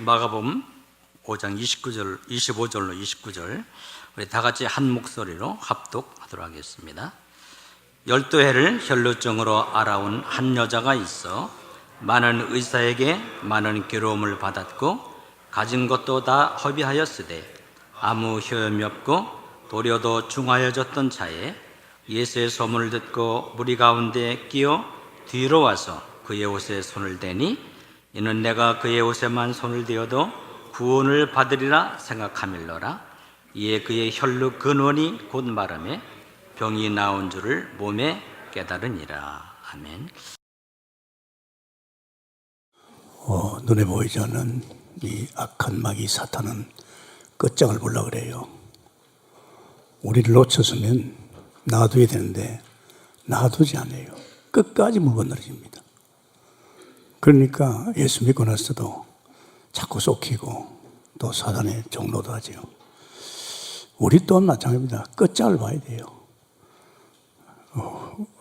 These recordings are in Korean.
마가복음 5장 25절로 29절 우리 다 같이 한 목소리로 합독하도록 하겠습니다. 12해를 혈루증으로 알아온 한 여자가 있어 많은 의사에게 많은 괴로움을 받았고 가진 것도 다 허비하였으되 아무 효험이 없고 도려도 중하여졌던 차에 예수의 소문을 듣고 무리 가운데 끼어 뒤로 와서 그의 옷에 손을 대니 이는 내가 그의 옷에만 손을 대어도 구원을 받으리라 생각하밀러라. 이에 그의 혈루 근원이 곧 마름에 병이 나온 줄을 몸에 깨달으니라. 아멘. 눈에 보이지 않는 이 악한 마귀 사탄은 끝장을 보려고 그래요. 우리를 놓쳤으면 놔둬야 되는데 놔두지 않아요. 끝까지 물건너집니다. 그러니까 예수 믿고 나서도 자꾸 속이고 또 사단의 종로도 하죠. 우리 또한 마찬가지입니다. 끝장을 봐야 돼요.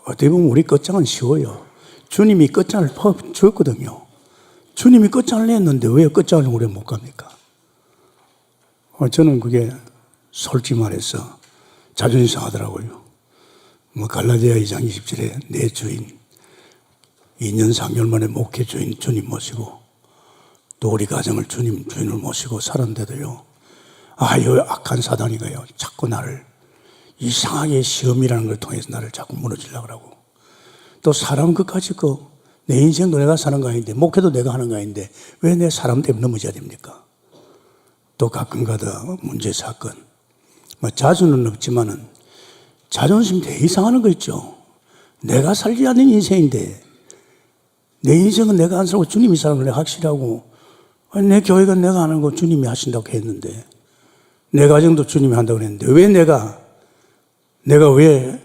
어떻게 보면 우리 끝장은 쉬워요. 주님이 끝장을 줬거든요. 주님이 끝장을 냈는데 왜 끝장을 우리가 못 갑니까? 저는 그게 솔직히 말해서 자존심 상하더라고요. 갈라디아 2장 20절에 내 주인 2년 3개월 만에 목회 주인 주님 모시고 또 우리 가정을 주인을 모시고 살았는데도요. 이 악한 사단이가요. 자꾸 나를 이상하게 시험이라는 걸 통해서 나를 자꾸 무너지려고 하고 또 사람 끝까지 내 인생도 내가 사는 거 아닌데 목회도 내가 하는 거 아닌데 왜 내 사람 때문에 넘어져야 됩니까? 또 가끔가다 문제 사건 자주는 없지만은 자존심 되게 이상하는 거 있죠. 내가 살지 않는 인생인데 내 인생은 내가 안 살고 주님이 사는 걸 확실하고 내 교회가 내가 하는 거 주님이 하신다고 했는데 내 가정도 주님이 한다고 했는데 왜 내가 왜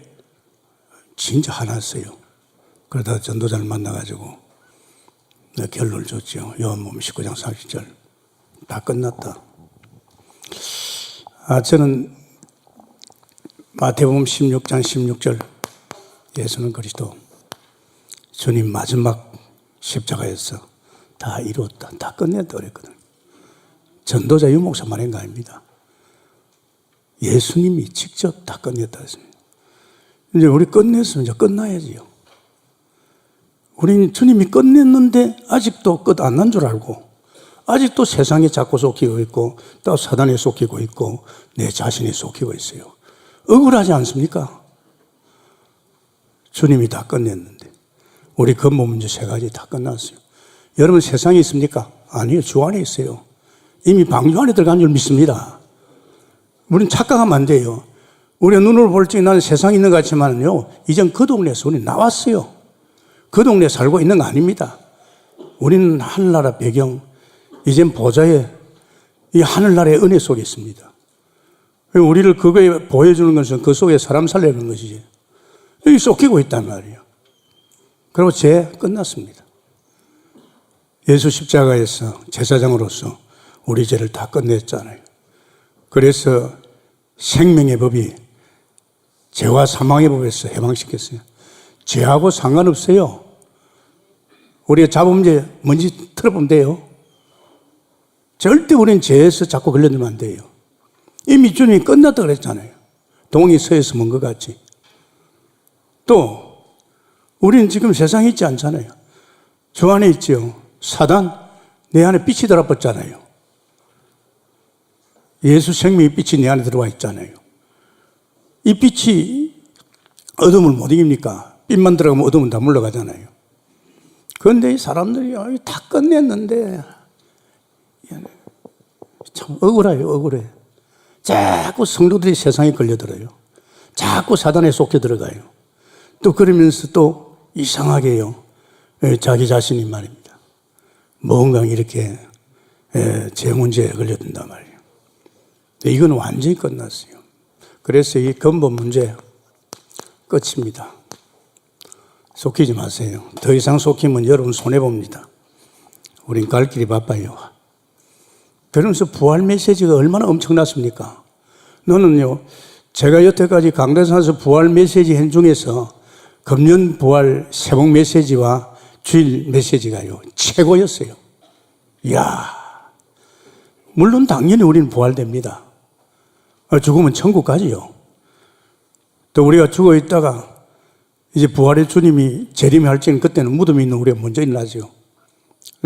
진짜 화났어요. 그러다 전도자를 만나가지고 결론을 줬죠. 요한복음 19장 40절 다 끝났다. 저는 마태복음 16장 16절 예수는 그리스도 주님 마지막 십자가에서 다 이루었다. 다 끝냈다 그랬거든. 전도자 유목사 말한 거 아닙니다. 예수님이 직접 다 끝냈다 했습니다. 이제 우리 끝냈으면 이제 끝나야지요. 우리는 주님이 끝냈는데 아직도 끝 안 난 줄 알고 아직도 세상에 자꾸 속이고 있고 또 사단에 속이고 있고 내 자신에 속이고 있어요. 억울하지 않습니까? 주님이 다 끝냈는데 우리 근본 문제 3가지 다 끝났어요. 여러분 세상에 있습니까? 아니요. 주 안에 있어요. 이미 방주 안에 들어간 줄 믿습니다. 우리는 착각하면 안 돼요. 우리가 눈으로 볼 적에 나는 세상에 있는 것 같지만요. 이젠 그 동네에서 우리 나왔어요. 그 동네에 살고 있는 거 아닙니다. 우리는 하늘나라 배경, 이젠 보좌에 이 하늘나라의 은혜 속에 있습니다. 우리를 그거에 보여주는 것은 그 속에 사람 살려는 것이지. 여기 쫓기고 있단 말이에요. 그리고 죄 끝났습니다. 예수 십자가에서 제사장으로서 우리 죄를 다 끝냈잖아요. 그래서 생명의 법이 죄와 사망의 법에서 해방시켰어요. 죄하고 상관없어요. 우리가 잡은 죄 뭔지 틀어보면 돼요. 절대 우리는 죄에서 자꾸 걸려들면 안 돼요. 이미 주님이 끝났다 그랬잖아요. 동이 서에서 먼 것 같이. 또 우리는 지금 세상에 있지 않잖아요. 주 안에 있죠. 사단, 내 안에 빛이 들어왔잖아요. 예수 생명의 빛이 내 안에 들어와 있잖아요. 이 빛이 어둠을 못 이깁니까? 빛만 들어가면 어둠은 다 물러가잖아요. 그런데 이 사람들이 다 끝냈는데 참 억울해요. 억울해. 자꾸 성도들이 세상에 걸려들어요. 자꾸 사단에 속혀 들어가요. 또 그러면서 또 이상하게요. 자기 자신이 말입니다. 뭔가 이렇게 제 문제에 걸려든단 말이에요. 이건 완전히 끝났어요. 그래서 이 근본 문제 끝입니다. 속이지 마세요. 더 이상 속이면 여러분 손해봅니다. 우린 갈 길이 바빠요. 그러면서 부활 메시지가 얼마나 엄청났습니까? 너는요, 제가 여태까지 강대상에서 부활 메시지 한 중에서 금년 부활 새복 메시지와 주일 메시지가요 최고였어요. 이야, 물론 당연히 우리는 부활됩니다. 죽으면 천국 가지요. 또 우리가 죽어 있다가 이제 부활의 주님이 재림할 적엔 그때는 무덤에 있는 우리가 먼저 일어나죠.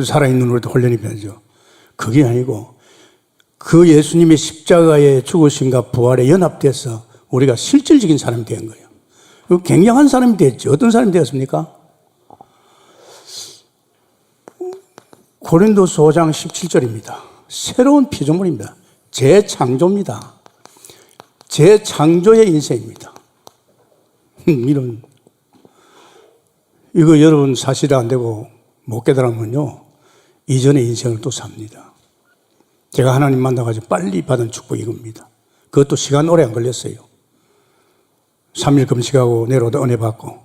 살아있는 우리도 훈련이 변하죠. 그게 아니고 그 예수님의 십자가의 죽으심과 부활에 연합돼서 우리가 실질적인 사람이 된 거예요. 굉장한 사람이 됐죠. 어떤 사람이 되었습니까? 고린도서 5장 17절입니다. 새로운 피조물입니다. 재창조입니다. 재창조의 인생입니다. 이거 여러분 사실이 안 되고 못 깨달으면요, 이전의 인생을 또 삽니다. 제가 하나님 만나가지고 빨리 받은 축복이 이겁니다. 그것도 시간 오래 안 걸렸어요. 3일 금식하고 내려오다 은혜 받고,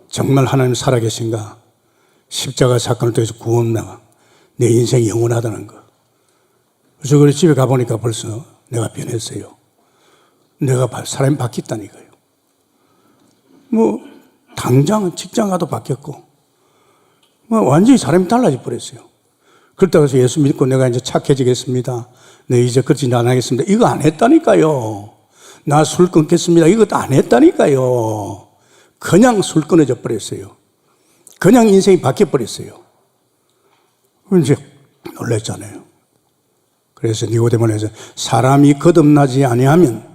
정말 하나님 살아계신가, 십자가 사건을 통해서 구원 나가, 내 인생이 영원하다는 거. 그래서 그래 집에 가보니까 벌써 내가 변했어요. 내가 사람이 바뀌었다니까요. 당장 직장 가도 바뀌었고, 완전히 사람이 달라져 버렸어요. 그렇다고 해서 예수 믿고 내가 이제 착해지겠습니다. 네, 이제 그렇지 안 하겠습니다. 이거 안 했다니까요. 나 술 끊겠습니다. 이것도 안 했다니까요. 그냥 술 끊어져 버렸어요. 그냥 인생이 바뀌어 버렸어요. 이제 놀랐잖아요. 그래서 니고데모에서 사람이 거듭나지 아니하면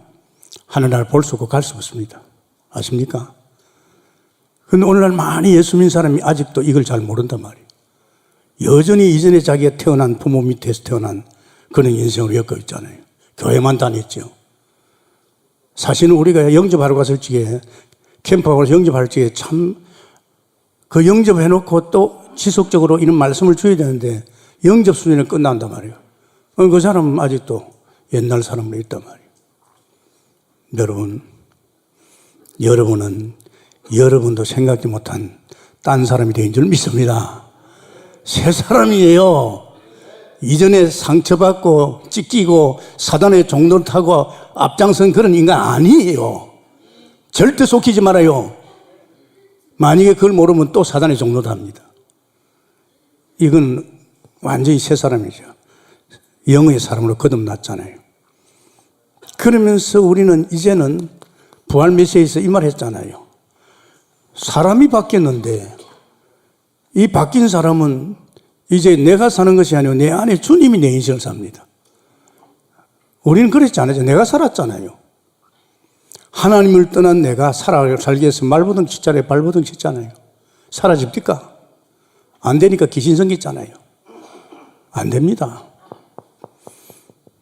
하늘나라를 볼 수 없고 갈 수 없습니다. 아십니까? 근데 오늘날 많이 예수 믿는 사람이 아직도 이걸 잘 모른단 말이에요. 여전히 이전에 자기가 태어난 부모 밑에서 태어난 그런 인생으로 엮여 있잖아요. 교회만 다녔죠. 사실은 우리가 영접하러 갔을 적에, 캠프하고 영접할 적에 참 그 영접해놓고 또 지속적으로 이런 말씀을 줘야 되는데 영접 수준은 끝난단 말이에요. 그 사람은 아직도 옛날 사람으로 있단 말이에요. 여러분은 여러분도 생각지 못한 딴 사람이 된 줄 믿습니다. 새 사람이에요. 이전에 상처받고 찢기고 사단의 종노릇 타고 앞장선 그런 인간 아니에요. 절대 속이지 말아요. 만약에 그걸 모르면 또 사단의 종노릇 합니다. 이건 완전히 새 사람이죠. 영의 사람으로 거듭났잖아요. 그러면서 우리는 이제는 부활 메시지에서 이 말 했잖아요. 사람이 바뀌었는데 이 바뀐 사람은 이제 내가 사는 것이 아니고 내 안에 주님이 내 인생을 삽니다. 우리는 그랬지 않아요. 내가 살았잖아요. 하나님을 떠난 내가 살기 위해서 말보등 치자래 발보등 치잖아요. 사라집니까? 안 되니까 귀신 생겼잖아요. 안 됩니다.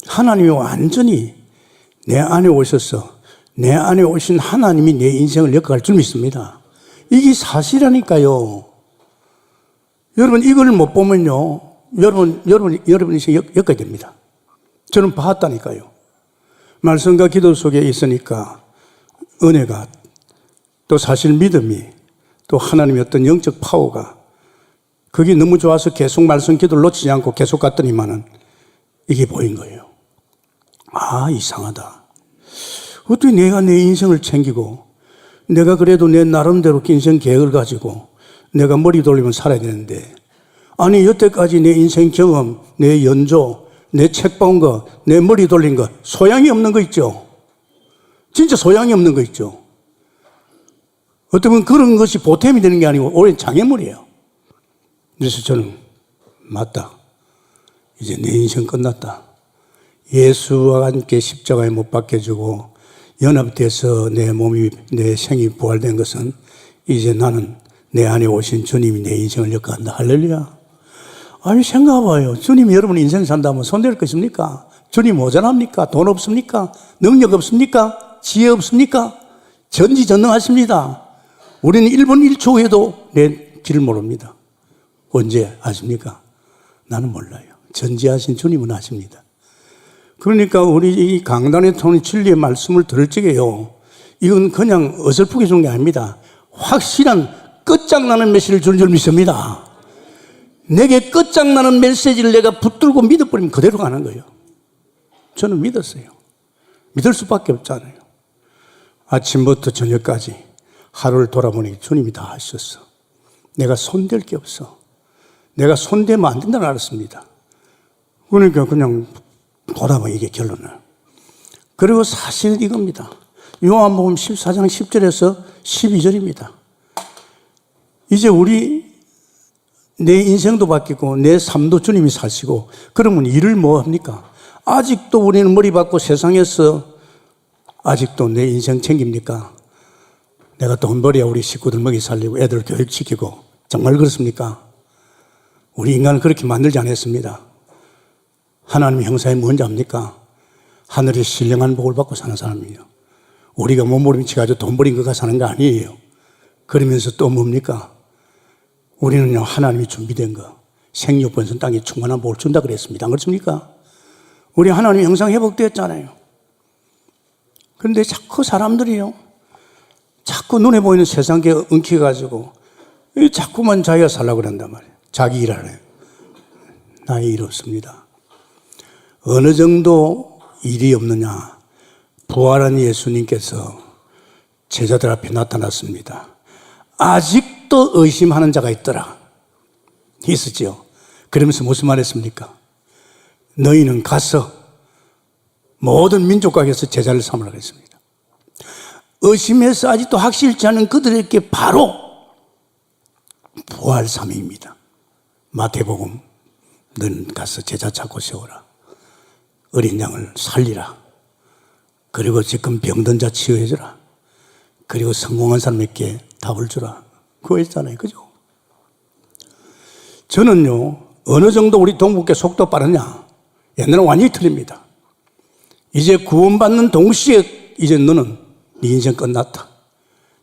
하나님이 완전히 내 안에 오셔서 내 안에 오신 하나님이 내 인생을 엮어갈 줄 믿습니다. 이게 사실이라니까요. 여러분 이걸 못 보면요, 여러분 인생 엮어야 됩니다. 저는 봤다니까요. 말씀과 기도 속에 있으니까 은혜가, 또 사실 믿음이, 또 하나님의 어떤 영적 파워가, 그게 너무 좋아서 계속 말씀 기도를 놓치지 않고 계속 갔더니만은 이게 보인 거예요. 아, 이상하다. 어떻게 내가 내 인생을 챙기고 내가 그래도 내 나름대로 인생 계획을 가지고 내가 머리 돌리면 살아야 되는데, 아니 여태까지 내 인생 경험, 내 연조, 내 책 본 거, 내 머리 돌린 거 소양이 없는 거 있죠. 진짜 소양이 없는 거 있죠. 어쩌면 그런 것이 보탬이 되는 게 아니고 오히려 장애물이에요. 그래서 저는 맞다. 이제 내 인생 끝났다. 예수와 함께 십자가에 못 박혀주고 연합돼서 내 몸이, 내 생이 부활된 것은 이제 나는 내 안에 오신 주님이 내 인생을 엮어간다. 할렐루야. 아니 생각해봐요. 주님이 여러분 인생 산다면 손댈 것입니까? 주님 모자랍니까? 돈 없습니까? 능력 없습니까? 지혜 없습니까? 전지전능하십니다. 우리는 1분 1초 후에도 내 길을 모릅니다. 언제 아십니까? 나는 몰라요. 전지하신 주님은 아십니다. 그러니까 우리 이 강단에 통한 진리의 말씀을 들을 적에요, 이건 그냥 어설프게 준 게 아닙니다. 확실한 끝장나는 메시지를 주는 줄 믿습니다. 내게 끝장나는 메시지를 내가 붙들고 믿어버리면 그대로 가는 거예요. 저는 믿었어요. 믿을 수밖에 없잖아요. 아침부터 저녁까지 하루를 돌아보니 주님이 다 하셨어. 내가 손댈 게 없어. 내가 손대면 안 된다는 알았습니다. 그러니까 그냥 보다 보면 이게 결론을. 그리고 사실은 이겁니다. 요한복음 14장 10절에서 12절입니다. 이제 내 인생도 바뀌고 내 삶도 주님이 사시고 그러면 일을 뭐 합니까? 아직도 우리는 머리 받고 세상에서 아직도 내 인생 챙깁니까? 내가 돈 벌이야 우리 식구들 먹이 살리고 애들 교육시키고 정말 그렇습니까? 우리 인간을 그렇게 만들지 않았습니다. 하나님 형상이 뭔지 압니까? 하늘의 신령한 복을 받고 사는 사람이에요. 우리가 몸부림치 가지고 돈 벌인 것가 사는 거 아니에요. 그러면서 또 뭡니까? 우리는요 하나님이 준비된 거 생육번선 땅에 충만한 복을 준다 그랬습니다. 안 그렇습니까? 우리 하나님 형상 회복되었잖아요. 그런데 자꾸 사람들이요 자꾸 눈에 보이는 세상에 엉켜가지고 자꾸만 자기가 살라고 그런단 말이에요. 자기 일하래. 나의 일 없습니다. 어느 정도 일이 없느냐? 부활한 예수님께서 제자들 앞에 나타났습니다. 아직도 의심하는 자가 있더라. 있었죠. 그러면서 무슨 말 했습니까? 너희는 가서 모든 민족각에서 제자를 삼으라고 했습니다. 의심해서 아직도 확실치 않은 그들에게 바로 부활 사명입니다. 마태복음 너는 가서 제자 찾고 세워라. 어린 양을 살리라. 그리고 지금 병든 자 치유해주라. 그리고 성공한 사람에게 답을 주라. 그거 했잖아요. 그죠? 저는요 어느 정도 우리 동북계 속도 빠르냐? 옛날에 완전히 틀립니다. 이제 구원받는 동시에 이제 너는 네 인생 끝났다.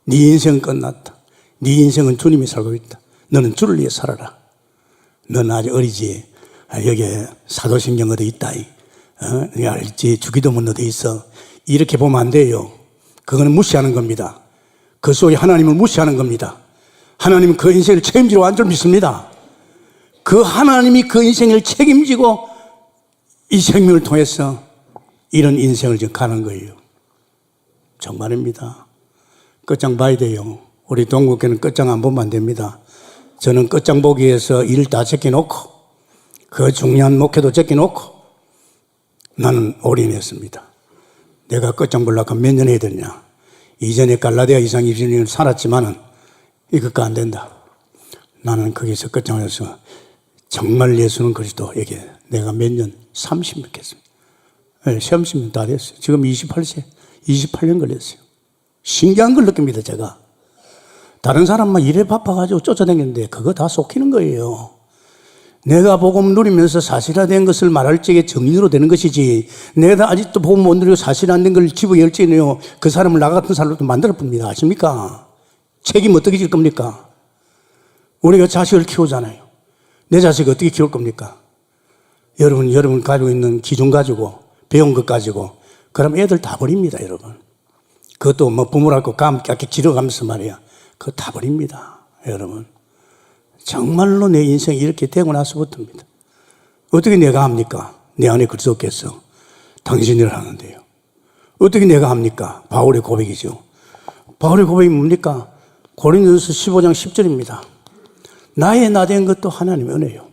네 인생 끝났다. 네 인생은 주님이 살고 있다. 너는 주를 위해 살아라. 너는 아직 어리지. 여기에 사도신경 어디 있다. 알지? 주기도문 어디 있어. 이렇게 보면 안 돼요. 그거는 무시하는 겁니다. 그 속에 하나님을 무시하는 겁니다. 하나님은 그 인생을 책임지러 완 줄 믿습니다. 그 하나님이 그 인생을 책임지고 이 생명을 통해서 이런 인생을 지금 가는 거예요. 정말입니다. 끝장 봐야 돼요. 우리 동국교는 끝장 안 보면 안 됩니다. 저는 끝장 보기 위해서 일을 다 제껴놓고 그 중요한 목회도 제껴놓고 나는 올인했습니다. 내가 끝장 보려고 몇 년 해야 되냐. 이전에 갈라디아 이상 20년을 살았지만은 이것가 안 된다. 나는 거기서 끝장을 해서 정말 예수는 그리스도에게 내가 몇 년? 30년 했습니다. 네, 30년 다 됐어요. 지금 28세, 28년 걸렸어요. 신기한 걸 느낍니다, 제가. 다른 사람만 일에 바빠가지고 쫓아다니는데 그거 다 속이는 거예요. 내가 복음 누리면서 사실화된 것을 말할 적에 정인으로 되는 것이지 내가 아직도 복음 못 누리고 사실 안 된 걸 집어열 적에는요 그 사람을 나 같은 사람으로 만들어 봅니다. 아십니까? 책임 어떻게 질 겁니까? 우리가 자식을 키우잖아요. 내 자식 어떻게 키울 겁니까? 여러분 가지고 있는 기준 가지고 배운 것 가지고 그럼 애들 다 버립니다, 여러분. 그것도 뭐 부모라고 깜깜 지러가면서 말이야. 그거 다 버립니다, 여러분. 정말로 내 인생이 이렇게 되고 나서부터입니다. 어떻게 내가 합니까? 내 안에 그리스도 없겠어. 당신이 하는데요. 어떻게 내가 합니까? 바울의 고백이죠. 바울의 고백이 뭡니까? 고린도전서 15장 10절입니다. 나의 나된 것도 하나님의 은혜요.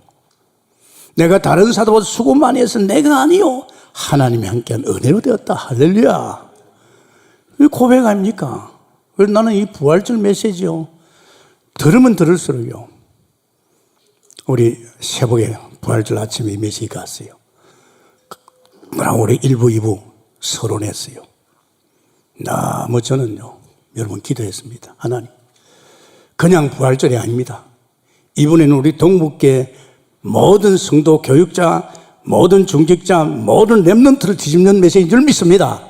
내가 다른 사도보다 수고 많이 해서 내가 아니요. 하나님이 함께한 은혜로 되었다. 할렐루야. 이 고백 아닙니까? 그래서 나는 이 부활절 메시지요. 들으면 들을수록요. 우리 새벽에 부활절 아침에 이 메시지가 왔어요. 그러나 우리 1부, 2부 서론했어요. 너무 저는요. 여러분 기도했습니다. 하나님. 그냥 부활절이 아닙니다. 이번에는 우리 동북계 모든 성도 교육자, 모든 중직자, 모든 렘넌트를 뒤집는 메시지인 줄 믿습니다.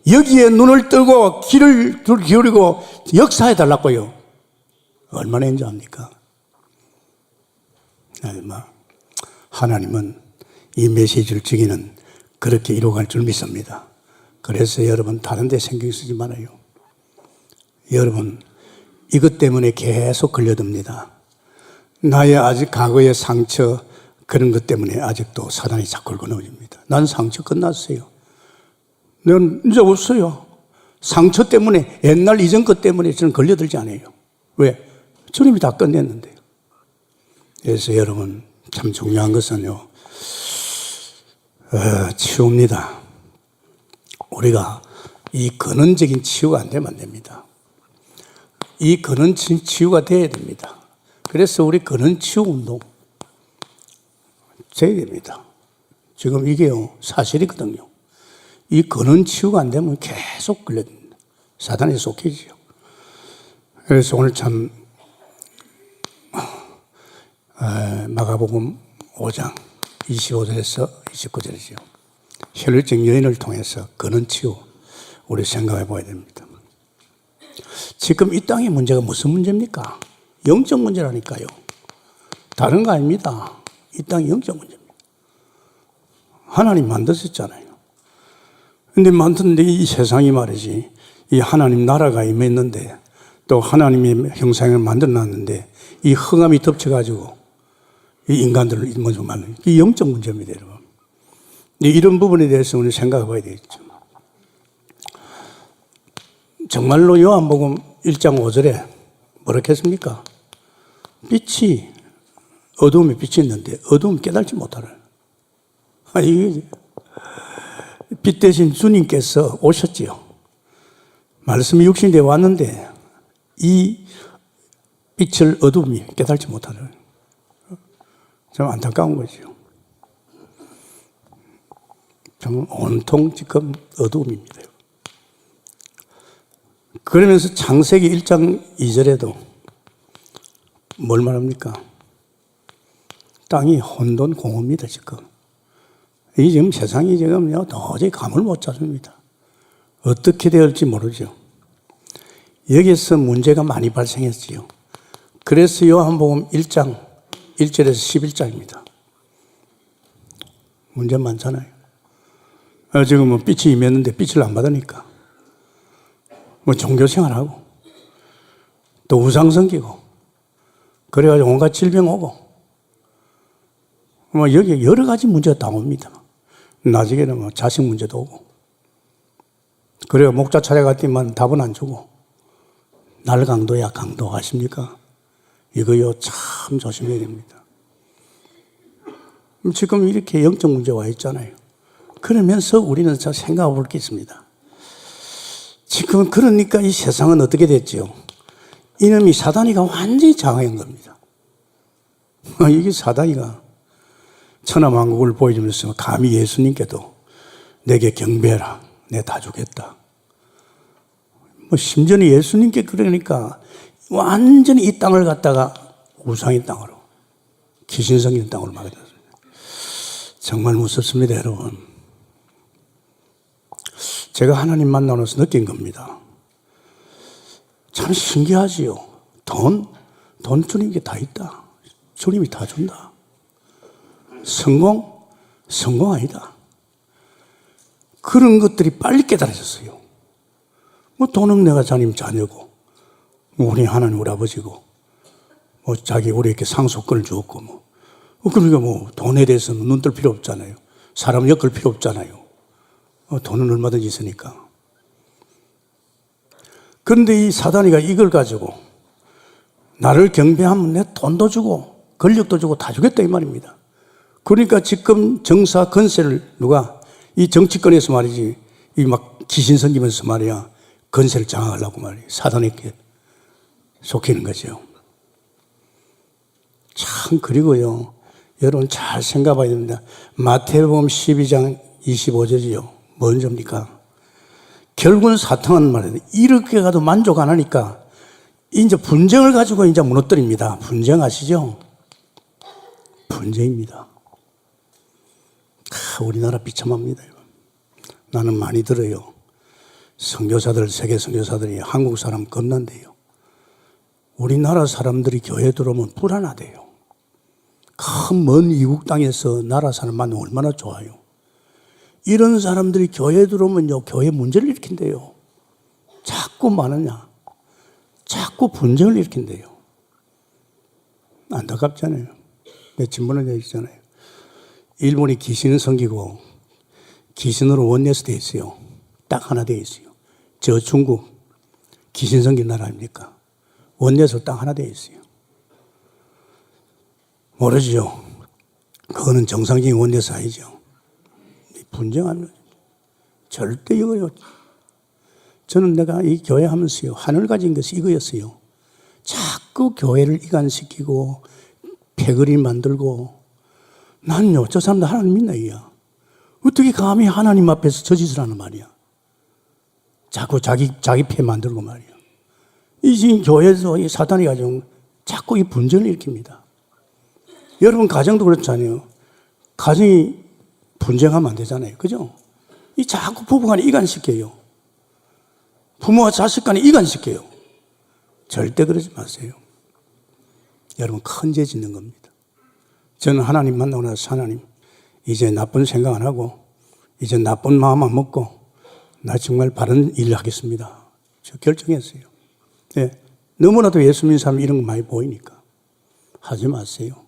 여기에 눈을 뜨고 귀를 기울이고 역사해 달라고요. 얼마나 인자합니까? 하나님은 이 메시지를 주기는 그렇게 이루어갈 줄 믿습니다. 그래서 여러분 다른 데 신경 쓰지 말아요. 여러분 이것 때문에 계속 걸려듭니다. 나의 아직 과거의 상처 그런 것 때문에 아직도 사단이 자꾸 걸어놓습니다. 난 상처 끝났어요. 난 이제 없어요. 상처 때문에 옛날 이전 것 때문에 저는 걸려들지 않아요. 왜? 주님이 다 끝냈는데요. 그래서 여러분 참 중요한 것은요. 치유입니다. 우리가 이 근원적인 치유가 안 되면 안 됩니다. 이 근원 치유가 돼야 됩니다. 그래서 우리 근원 치유 운동 돼야 됩니다. 지금 이게요, 사실이거든요. 이 근원 치유가 안 되면 계속 걸립니다. 사단에 속해지죠. 그래서 오늘 참 마가복음 5장 25절에서 29절이죠. 혈혈증 여인을 통해서 근원 치유 우리 생각해 봐야 됩니다. 지금 이 땅의 문제가 무슨 문제입니까? 영적 문제라니까요. 다른 거 아닙니다. 이 땅이 영적 문제입니다. 하나님 만드셨잖아요. 근데 만드는데 이 세상이 말이지, 이 하나님 나라가 임했는데 또 하나님의 형상을 만들어 놨는데 이 흑암이 덮쳐가지고 이 인간들을 먼저 만드는 이 영적 문제입니다, 여러분. 이런 부분에 대해서 우리 생각해 봐야 되겠죠. 정말로 요한복음 1장 5절에 뭐라고 했습니까? 빛이, 어두움에 빛이 있는데 어두움 깨달지 못하는. 이게 빛 대신 주님께서 오셨지요. 말씀이 육신되어 왔는데 이 빛을 어두움이 깨달지 못하는. 좀 안타까운 거죠. 좀 온통 지금 어두움입니다. 그러면서 창세기 1장 2절에도 뭘 말합니까? 땅이 혼돈 공허입니다, 지금. 이 지금 세상이 지금요, 도저히 감을 못 잡습니다. 어떻게 될지 모르죠. 여기서 문제가 많이 발생했지요. 그래서 요한복음 1장 1절에서 11장입니다. 문제 많잖아요. 지금 뭐 빛이 임했는데 빛을 안 받으니까. 뭐 종교생활하고, 또 우상 섬기고, 그래가지고 온갖 질병 오고, 뭐 여기 여러 가지 문제가 다 옵니다. 나중에는 뭐 자식 문제도 오고, 그래가 목자 찾아갔더니만 답은 안 주고, 날 강도야 강도 아십니까? 이거요 참 조심해야 됩니다. 지금 이렇게 영적 문제가 와 있잖아요. 그러면서 우리는 생각해 볼 게 있습니다. 지금 그러니까 이 세상은 어떻게 됐지요? 이놈이 사단이가 완전히 장악한 겁니다. 이게 사단이가 천하만국을 보여주면서 감히 예수님께도 내게 경배해라. 내가 다 주겠다. 뭐 심지어는 예수님께 그러니까 완전히 이 땅을 갖다가 우상의 땅으로, 귀신 성기는 땅으로 막아줬습니다. 정말 무섭습니다, 여러분. 제가 하나님 만나면서 느낀 겁니다. 참 신기하지요. 돈 주님께 다 있다. 주님이 다 준다. 성공 아니다. 그런 것들이 빨리 깨달아졌어요. 뭐 돈은 내가 자님 자녀고, 뭐 우리 하나님 우리 아버지고, 뭐 자기 우리에게 상속권을 주었고, 그러니까 뭐 돈에 대해서는 눈뜰 필요 없잖아요. 사람 엮을 필요 없잖아요. 돈은 얼마든지 있으니까. 그런데 이 사단이가 이걸 가지고 나를 경배하면 내 돈도 주고 권력도 주고 다 주겠다 이 말입니다. 그러니까 지금 정사 건세를 누가 이 정치권에서 말이지, 이 막 귀신 섬기면서 말이야 건세를 장악하려고 말이야 사단에게 속이는 거죠. 참. 그리고요 여러분 잘 생각해 봐야 됩니다. 마태복음 12장 25절이요. 뭔 점입니까? 결국은 사탄은 말이에요. 이렇게 가도 만족 안 하니까 이제 분쟁을 가지고 이제 무너뜨립니다. 분쟁 아시죠? 분쟁입니다. 우리나라 비참합니다. 나는 많이 들어요. 선교사들, 세계 선교사들이 한국 사람 겁난대요. 우리나라 사람들이 교회 들어오면 불안하대요. 큰 먼 이국 땅에서 나라 사람 만나면 얼마나 좋아요. 이런 사람들이 교회 들어오면요, 교회 문제를 일으킨대요. 자꾸 많으냐? 자꾸 분쟁을 일으킨대요. 안타깝잖아요. 내 진문에 되어 있잖아요. 일본이 귀신을 섬기고 귀신으로 원내서 되어 있어요. 딱 하나 되어 있어요. 저 중국 귀신 섬긴 나라 아닙니까? 원내서 딱 하나 되어 있어요. 모르죠. 그거는 정상적인 원내서 아니죠. 분쟁하면 절대 이거요. 저는 내가 이 교회 하면서요, 하늘 가진 것이 이거였어요. 자꾸 교회를 이간시키고 패거리 만들고, 난요, 저 사람들 하나님 믿나 이야. 어떻게 감히 하나님 앞에서 저 짓을 하는 말이야. 자꾸 자기 패 만들고 말이야. 이 지금 교회에서 이 사탄이 가지고 자꾸 이 분쟁을 일으킵니다. 여러분 가정도 그렇잖아요. 가정이 분쟁하면 안 되잖아요. 그죠? 이 자꾸 부부간에 이간시켜요. 부모와 자식 간에 이간시켜요. 절대 그러지 마세요. 여러분 큰 죄 짓는 겁니다. 저는 하나님 만나고 나서 하나님 이제 나쁜 생각 안 하고 이제 나쁜 마음 안 먹고 나 정말 바른 일을 하겠습니다. 저 결정했어요. 네. 너무나도 예수 믿는 사람 이런 거 많이 보이니까 하지 마세요.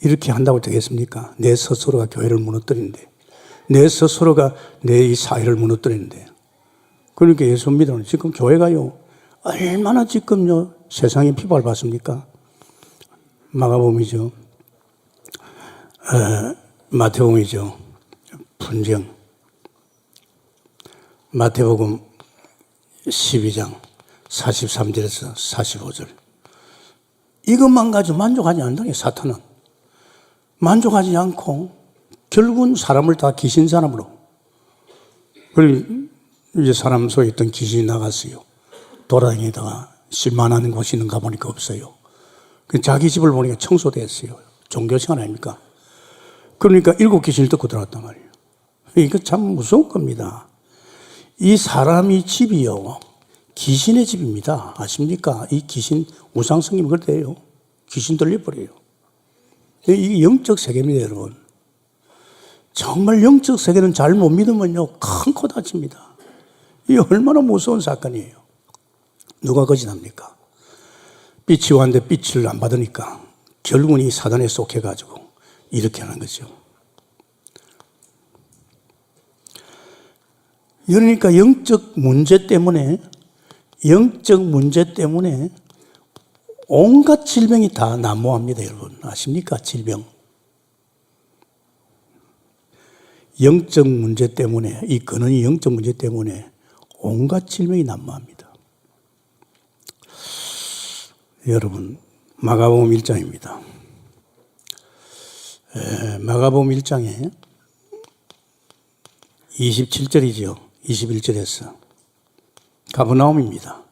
이렇게 한다고 되겠습니까? 내 스스로가 교회를 무너뜨리는데, 내 스스로가 내 이 사회를 무너뜨리는데. 그러니까 예수 믿으면 지금 교회가요 얼마나 지금요 세상에 피박을 받습니까? 마가복음이죠. 마태복음이죠. 분쟁. 마태복음 12장 43절에서 45절. 이것만 가지고 만족하지 않는다, 사탄은. 만족하지 않고 결국은 사람을 다 귀신 사람으로. 그리고 이제 사람 속에 있던 귀신이 나갔어요. 돌아다니다가 쓸만한 곳이 있는가 보니까 없어요. 자기 집을 보니까 청소됐어요. 종교 시간 아닙니까? 그러니까 7 귀신을 뜯고 들어왔단 말이에요. 이거 참 무서운 겁니다. 이 사람이 집이요, 귀신의 집입니다. 아십니까? 이 귀신, 우상성님 그래요. 귀신 들려버려요. 이게 영적 세계입니다, 여러분. 정말 영적 세계는 잘 못 믿으면요, 큰 코 다칩니다. 이게 얼마나 무서운 사건이에요. 누가 거짓합니까? 빛이 왔는데 빛을 안 받으니까 결국은 이 사단에 속해가지고 이렇게 하는 거죠. 그러니까 영적 문제 때문에 온갖 질병이 다 난무합니다, 여러분. 아십니까? 질병. 영적 문제 때문에, 이 근원이 영적 문제 때문에 온갖 질병이 난무합니다. 여러분, 마가복음 1장입니다. 마가복음 1장에 27절이죠. 21절에서 가버나움입니다.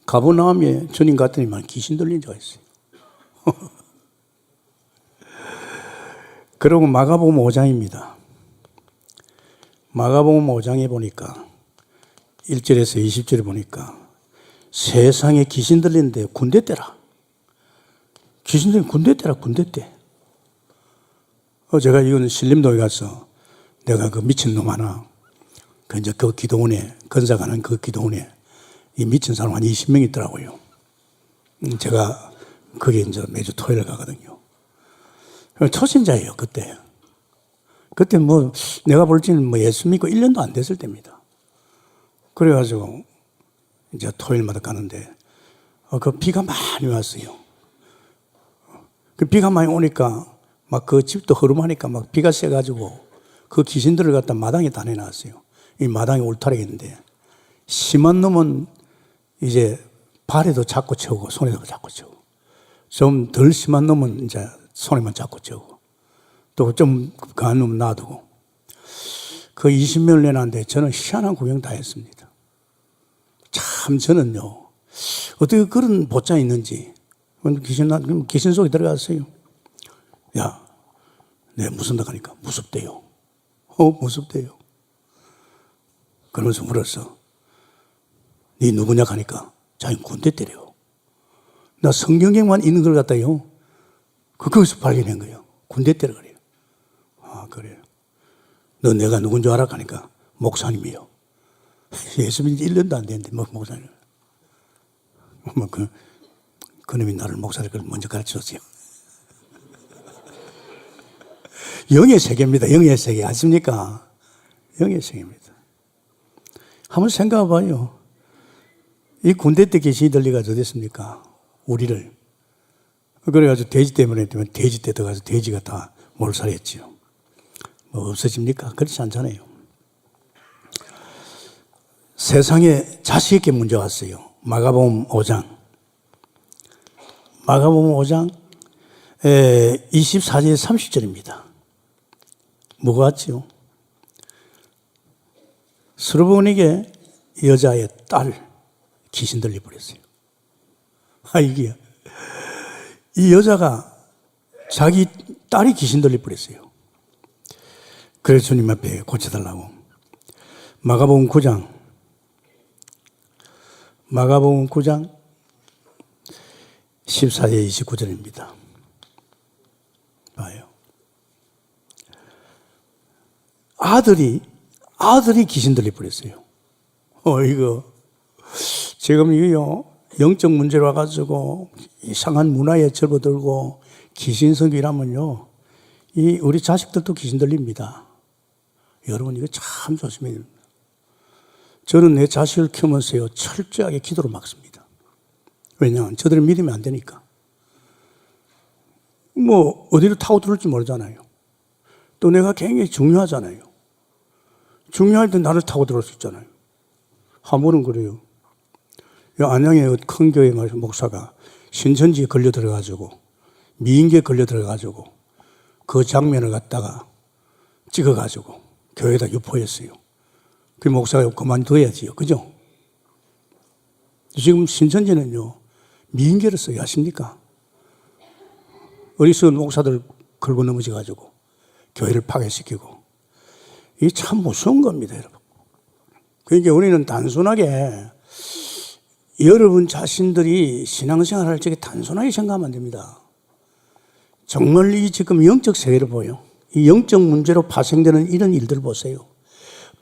가버나움에 주님 갔더니만 귀신 들린 자가 있어요. 그리고 마가복음 5장입니다. 마가복음 5장에 보니까 1절에서 20절에 보니까 세상에 귀신 들리는데 군대 때라. 귀신 들리는 군대 때라, 군대 때. 제가 이거는 신림동에 가서 내가 그 미친 놈 하나, 이제 그 기도원에, 건사가는 그 기도원에 이 미친 사람 한 20명 있더라고요. 제가 거기 이제 매주 토요일 가거든요. 초신자예요, 그때. 그때 뭐, 내가 볼 때는 뭐 예수 믿고 1년도 안 됐을 때입니다. 그래가지고, 이제 토요일마다 가는데, 그 비가 많이 왔어요. 그 비가 많이 오니까, 막 그 집도 허름하니까 막 비가 세가지고, 그 귀신들을 갖다 마당에 다 내놨어요. 이 마당에 울타리가 있는데, 심한 놈은 이제 발에도 잡고 채우고, 손에도 잡고 채우고, 좀 덜 심한 놈은 이제 손에만 잡고 채우고, 또 좀 강한 놈 놔두고, 그 20명을 내놨는데 저는 희한한 구경 다 했습니다. 참 저는요, 어떻게 그런 보장이 있는지, 귀신 속에 들어갔어요. 야, 내 무섭다 하니까 무섭대요. 무섭대요. 그러면서 물었어. 네 누구냐 하니까 자기 군대 때려요. 나 성경에만 있는 걸 갖다요. 거기서 발견한 거예요. 군대 때려 그래요. 아, 그래요. 너 내가 누군 줄 알아? 하니까 목사님이요. 예수 믿은 지 1년도 안 됐는데 뭐 목사님. 그놈이 나를 목사를 먼저 가르쳐줬어요. 영의 세계입니다. 영의 세계. 아십니까? 영의 세계입니다. 한번 생각해 봐요. 이 군대 때 귀신이 들려가지고 어땠습니까? 우리를. 그래가지고 돼지 때문에 돼지 때 들어가서 돼지가 다 몰살했지요. 없어집니까? 그렇지 않잖아요. 세상에 자식 있게 문제 왔어요. 마가복음 5장. 마가복음 5장 24절 30절입니다. 뭐가 왔지요? 스로본에게 여자의 딸 귀신 들려버렸어요. 이게 이 여자가 자기 딸이 귀신 들려버렸어요. 그래서 주님 앞에 고쳐달라고. 마가복음 9장 14절 29절입니다. 봐요. 아들이 귀신 들려버렸어요. 이거 지금 이요 영적 문제로 와가지고 이상한 문화에 접어들고 귀신성이라면요, 우리 자식들도 귀신 들립니다. 여러분 이거 참 조심해야 됩니다. 저는 내 자식을 키우면서요 철저하게 기도를 막습니다. 왜냐하면 저들을 믿으면 안 되니까. 뭐 어디로 타고 들을지 모르잖아요. 또 내가 굉장히 중요하잖아요. 중요할 때 나를 타고 들어올 수 있잖아요. 한 번은 그래요. 안양의 큰 교회 목사가 신천지에 걸려 들어가지고 미인계에 걸려 들어가지고 그 장면을 갖다가 찍어가지고 교회에다 유포했어요. 그 목사가 그만둬야지요. 그죠? 지금 신천지는요 미인계를 써야 하십니까? 어리석은 목사들 걸고 넘어져가지고 교회를 파괴시키고, 이게 참 무서운 겁니다, 여러분. 그러니까 우리는 단순하게 여러분 자신들이 신앙생활 할 적에 단순하게 생각하면 안 됩니다. 정말 이 지금 영적 세계를 보여. 이 영적 문제로 파생되는 이런 일들 보세요.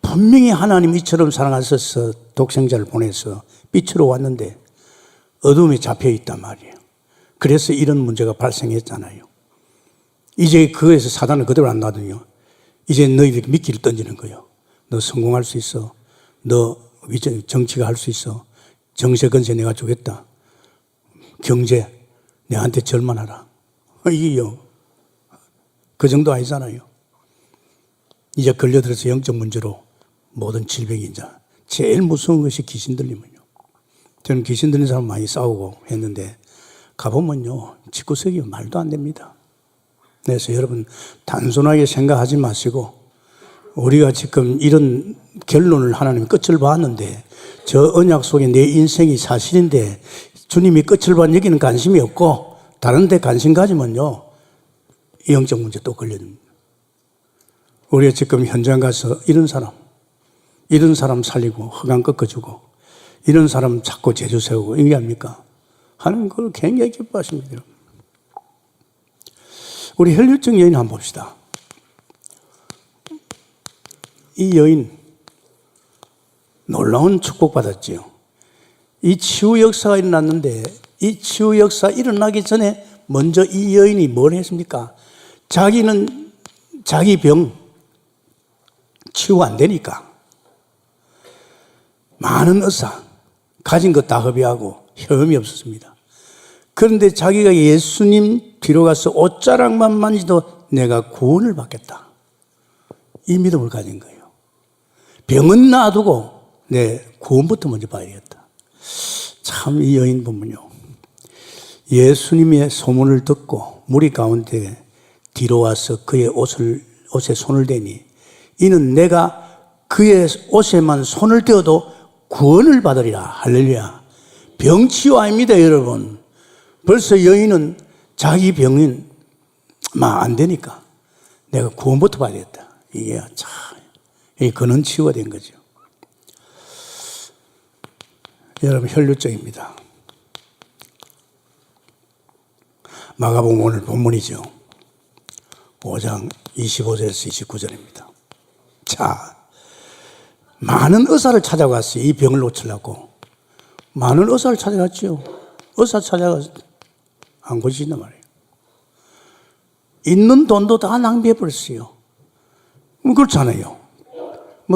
분명히 하나님 이처럼 사랑하셔서 독생자를 보내서 빛으로 왔는데 어둠에 잡혀 있단 말이에요. 그래서 이런 문제가 발생했잖아요. 이제 그거에서 사단은 그대로 안 놔두요. 이제 너희들이 미끼를 던지는 거예요. 너 성공할 수 있어. 너 정치가 할 수 있어. 정세 건세 내가 주겠다. 경제 내한테 절만하라. 이게요. 그 정도 아니잖아요. 이제 걸려들어서 영적 문제로 모든 질병이 이제 제일 무서운 것이 귀신 들리면요. 저는 귀신 들린 사람 많이 싸우고 했는데 가보면요 집구석이 말도 안 됩니다. 그래서 여러분 단순하게 생각하지 마시고, 우리가 지금 이런 결론을 하나님이 끝을 봤는데 저 언약 속에 내 인생이 사실인데 주님이 끝을 봐 여기는 관심이 없고 다른 데 관심 가지면요 영적 문제 또 걸려집니다. 우리가 지금 현장 가서 이런 사람 살리고 허강 꺾어주고 이런 사람 찾고 제주 세우고 이게 합니까? 하나님 그걸 굉장히 기뻐하십니다. 우리 혈류증 여인 한번 봅시다. 이 여인 놀라운 축복받았지요. 이 치유 역사가 일어났는데 이 치유 역사 일어나기 전에 먼저 이 여인이 뭘 했습니까? 자기는 자기 병 치유 안 되니까 많은 의사 가진 것 다 허비하고 혐이 없었습니다. 그런데 자기가 예수님 뒤로 가서 옷자락만 만지도 내가 구원을 받겠다, 이 믿음을 가진 거예요. 병은 놔두고 내 구원부터 먼저 봐야겠다. 참 이 여인 보면요 예수님의 소문을 듣고 무리 가운데 뒤로 와서 그의 옷에 손을 대니 이는 내가 그의 옷에만 손을 대어도 구원을 받으리라. 할렐루야. 병치유 아닙니다, 여러분. 벌써 여인은 자기 병은 안 되니까 내가 구원부터 받아야겠다. 이게 참 근원 치유가 된 거죠. 여러분 혈류증입니다. 마가복음 오늘 본문이죠. 5장 25절에서 29절입니다. 자, 많은 의사를 찾아갔어요. 이 병을 고치려고. 많은 의사를 찾아갔죠. 의사 찾아가서 안 고치신단 말이에요. 있는 돈도 다 낭비해버렸어요. 그렇잖아요.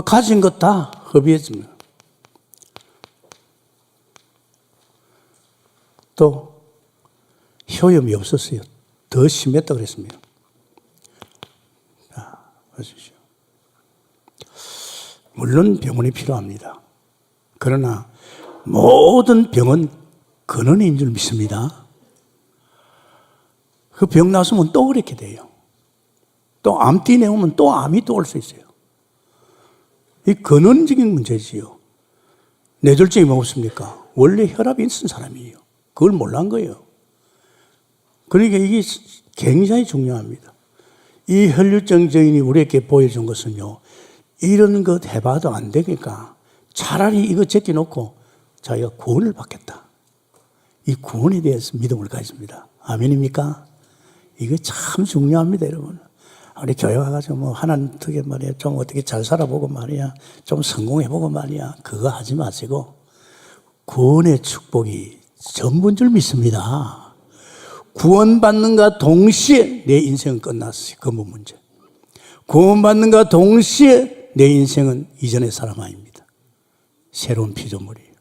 가진 것 다 허비했습니다. 또 효염이 없었어요. 더 심했다고 그랬습니다. 하십시오. 물론 병원이 필요합니다. 그러나 모든 병은 근원인 줄 믿습니다. 그 병 나서면 또 그렇게 돼요. 또 암띠 내오면 또 암이 또 올 수 있어요. 이 근원적인 문제지요. 뇌졸중이 뭐겠습니까? 원래 혈압이 있는 사람이에요. 그걸 몰란 거예요. 그러니까 이게 굉장히 중요합니다. 이 혈류증 증인이 우리에게 보여준 것은요, 이런 것 해봐도 안 되니까 차라리 이거 제껴놓고 자기가 구원을 받겠다. 이 구원에 대해서 믿음을 가졌습니다. 아멘입니까? 이거 참 중요합니다, 여러분. 우리 교회 와가지고 뭐 하나님 어떻게 말이야, 좀 어떻게 잘 살아보고 말이야, 좀 성공해보고 말이야, 그거 하지 마시고 구원의 축복이 전부인 줄 믿습니다. 구원받는가 동시에 내 인생은 끝났어요. 근본 문제. 구원받는가 동시에 내 인생은 이전의 사람 아닙니다. 새로운 피조물이에요.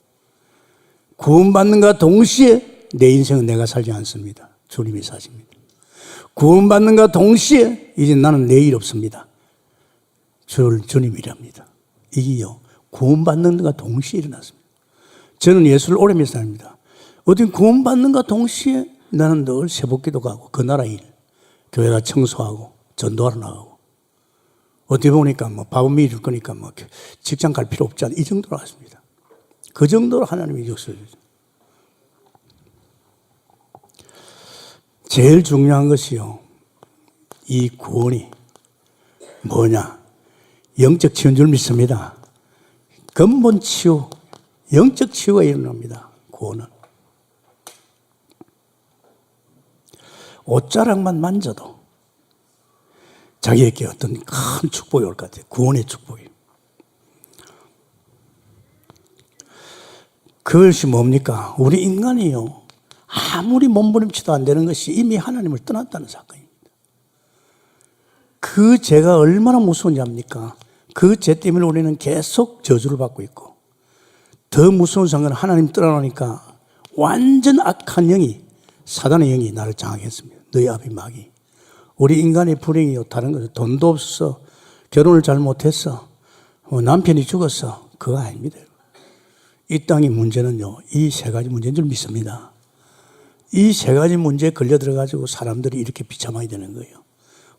구원받는가 동시에 내 인생은 내가 살지 않습니다. 주님이 사십니다. 구원받는가 동시에 이제 나는 내 일 없습니다. 주님이 일합니다. 이게요, 구원받는가 동시에 일어났습니다. 저는 예수를 오래 믿는 사람입니다. 어디 구원받는가 동시에 나는 늘 새벽기도 가고 그 나라 일, 교회가 청소하고 전도하러 나가고 어디 보니까 뭐 밥은 미리 줄 거니까 뭐 직장 갈 필요 없지 않아 이 정도로 하십니다. 그 정도로 하나님이 역사를 주죠. 제일 중요한 것이요, 이 구원이 뭐냐? 영적 치유인 줄 믿습니다. 근본 치유, 영적 치유가 일어납니다. 구원은. 옷자락만 만져도 자기에게 어떤 큰 축복이 올 것 같아요. 구원의 축복이. 그것이 뭡니까? 우리 인간이요, 아무리 몸부림치도 안 되는 것이 이미 하나님을 떠났다는 사건입니다. 그 죄가 얼마나 무서운지 압니까? 그 죄 때문에 우리는 계속 저주를 받고 있고, 더 무서운 상황은 하나님 떠나니까 완전 악한 영이, 사단의 영이 나를 장악했습니다. 너희 아비 마귀. 우리 인간의 불행이요, 다른 것은 돈도 없어, 결혼을 잘 못했어, 남편이 죽었어, 그거 아닙니다. 이 땅의 문제는요, 이 세 가지 문제인 줄 믿습니다. 이 세 가지 문제에 걸려 들어가지고 사람들이 이렇게 비참하게 되는 거예요.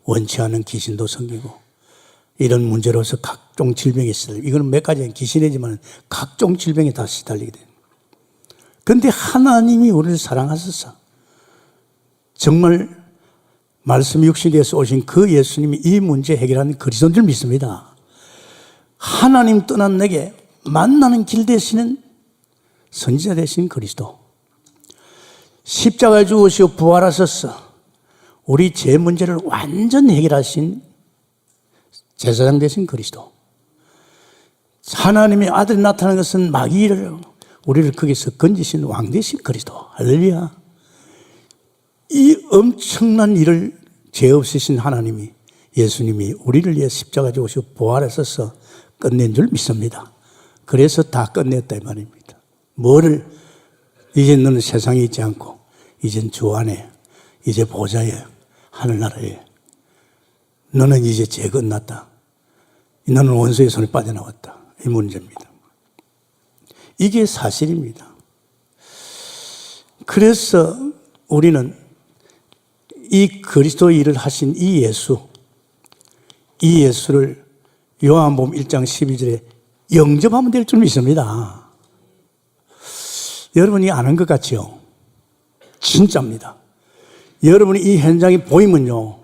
원치 않은 귀신도 생기고, 이런 문제로서 각종 질병에 시달리고, 이거는 몇 가지는 귀신이지만 각종 질병에 다 시달리게 돼요. 그런데 하나님이 우리를 사랑하셔서 정말 말씀이 육신되어서 오신 그 예수님이 이 문제 해결하는 그리스도인 줄 믿습니다. 하나님 떠난 내게 만나는 길 되시는 선지자 되신 그리스도. 십자가에 죽으시고 부활하셔서 우리 죄 문제를 완전히 해결하신 제사장 되신 그리스도. 하나님의 아들이 나타난 것은 마귀를, 우리를 거기서 건지신 왕 되신 그리스도. 할렐루야. 이 엄청난 일을 죄 없으신 하나님이, 예수님이 우리를 위해 십자가에 죽으시고 부활하셔서 끝낸 줄 믿습니다. 그래서 다 끝냈다 이 말입니다. 뭐를, 이제 너는 세상에 있지 않고 이젠 주 안에, 이제 보좌에, 하늘나라에, 너는 이제 죄 끝났다. 너는 원수의 손에 빠져나왔다. 이 문제입니다. 이게 사실입니다. 그래서 우리는 이 그리스도의 일을 하신 이 예수를 요한복음 1장 12절에 영접하면 될 줄 믿습니다. 여러분이 아는 것 같지요? 진짜입니다. 여러분이 이 현장이 보이면요,